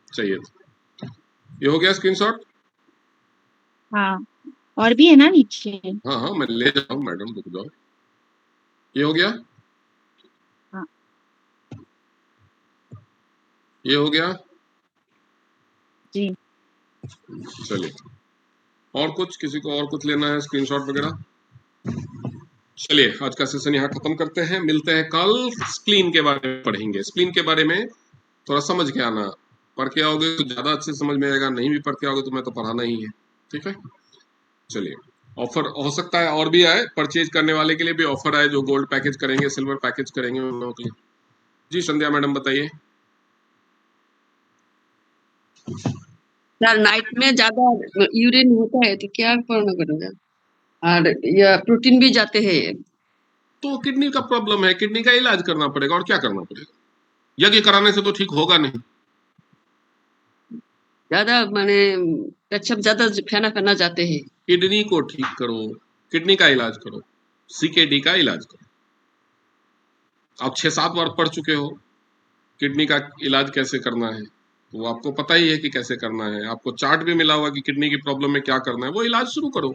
चाहिए तो ये हो गया स्क्रीनशॉट। हाँ, और भी है ना नीचे। हाँ हाँ, मैं ले जाऊँ मैडम, रुक जाओ। ये हो गया? हाँ। ये हो गया जी। चलिए, और कुछ, किसी को और कुछ लेना है स्क्रीनशॉट वगैरह? चलिए आज का सेशन यहाँ खत्म करते हैं, मिलते हैं कल। स्प्लीन के बारे में पढ़ेंगे। स्प्लीन के बारे में थोड़ा समझ के आना, पढ़ के आओगे तो ज्यादा अच्छे समझ में आएगा, नहीं भी पढ़ के आओगे तो मैं तो पढ़ाना ही है। ठीक है, चलिए। ऑफर हो सकता है और भी आए, परचेज करने वाले के लिए भी ऑफर आए, जो गोल्ड पैकेज करेंगे, सिल्वर पैकेज करेंगे उन लोगों के लिए। जी संध्या मैडम बताइए। यार नाइट में ज्यादा यूरिन होता है तो क्या करना पड़ेगा? और यह प्रोटीन भी जाते हैं। तो किडनी का प्रॉब्लम है, किडनी का इलाज करना पड़ेगा, और क्या करना पड़ेगा? यज्ञ कराने से तो ठीक होगा नहीं। ज्यादा माने कच्छप ज्यादा फेना जाते हैं। किडनी को ठीक करो, किडनी का इलाज करो, सीकेडी का इलाज करो। आप 6-7 बार पढ़ चुके हो किडनी का इलाज कैसे करना है, तो आपको पता ही है कि कैसे करना है। आपको चार्ट भी मिला हुआ कि किडनी की प्रॉब्लम में क्या करना है, वो इलाज शुरू करो।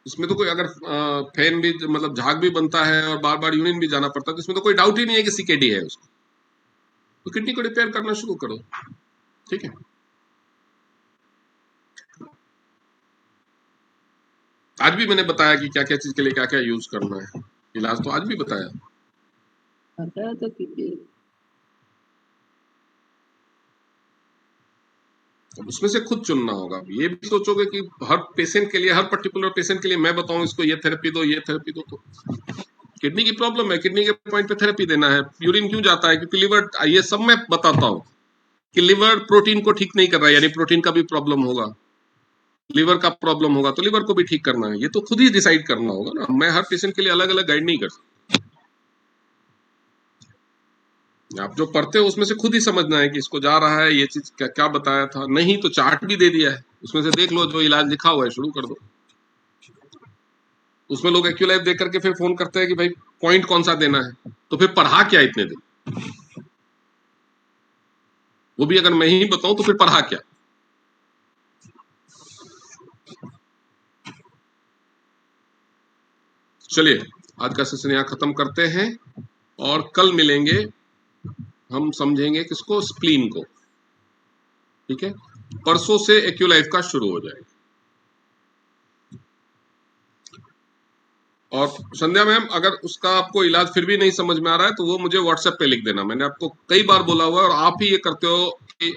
इसमें तो कोई अगर फैन भी मतलब झाग भी बनता है और बार बार यूरिन भी जाना पड़ता है, तो इसमें तो कोई डाउट ही नहीं है कि सीकेडी है उसको। तो किडनी को रिपेयर करना शुरू करो, ठीक है। आज भी मैंने बताया कि क्या क्या चीज के लिए क्या क्या यूज करना है, इलाज तो आज भी बताया। आता है तो अब उसमें से खुद चुनना होगा। ये भी सोचोगे कि हर पेशेंट के लिए, हर पर्टिकुलर पेशेंट के लिए मैं बताऊं इसको ये थेरेपी दो, ये थेरेपी दो, तो किडनी की प्रॉब्लम है, किडनी के पॉइंट पे थेरेपी देना है। यूरिन क्यों जाता है? क्योंकि लिवर, ये सब मैं बताता हूँ कि लिवर प्रोटीन को ठीक नहीं कर रहा है, यानी प्रोटीन का भी प्रॉब्लम होगा, लिवर का प्रॉब्लम होगा, तो लिवर को भी ठीक करना है। ये तो खुद ही डिसाइड करना होगा ना, मैं हर पेशेंट के लिए अलग अलग गाइड नहीं कर सकता। आप जो पढ़ते हो उसमें से खुद ही समझना है कि इसको जा रहा है, ये चीज क्या क्या बताया था। नहीं तो चार्ट भी दे दिया है, उसमें से देख लो, जो इलाज लिखा हुआ है शुरू कर दो। उसमें लोग एक्यूलाइफ देख करके फिर फोन करते हैं कि भाई पॉइंट कौन सा देना है, तो फिर पढ़ा क्या इतने दिन? वो भी अगर मैं ही बताऊं तो फिर पढ़ा क्या? चलिए आज का सेशन यहाँ खत्म करते हैं, और कल मिलेंगे, हम समझेंगे किसको, स्प्लीन को, ठीक है। परसों से एक्यूलाइफ का शुरू हो जाएगा। और संध्या मैम, अगर उसका आपको इलाज फिर भी नहीं समझ में आ रहा है तो वो मुझे व्हाट्सएप पे लिख देना। मैंने आपको कई बार बोला हुआ है और आप ही ये करते हो कि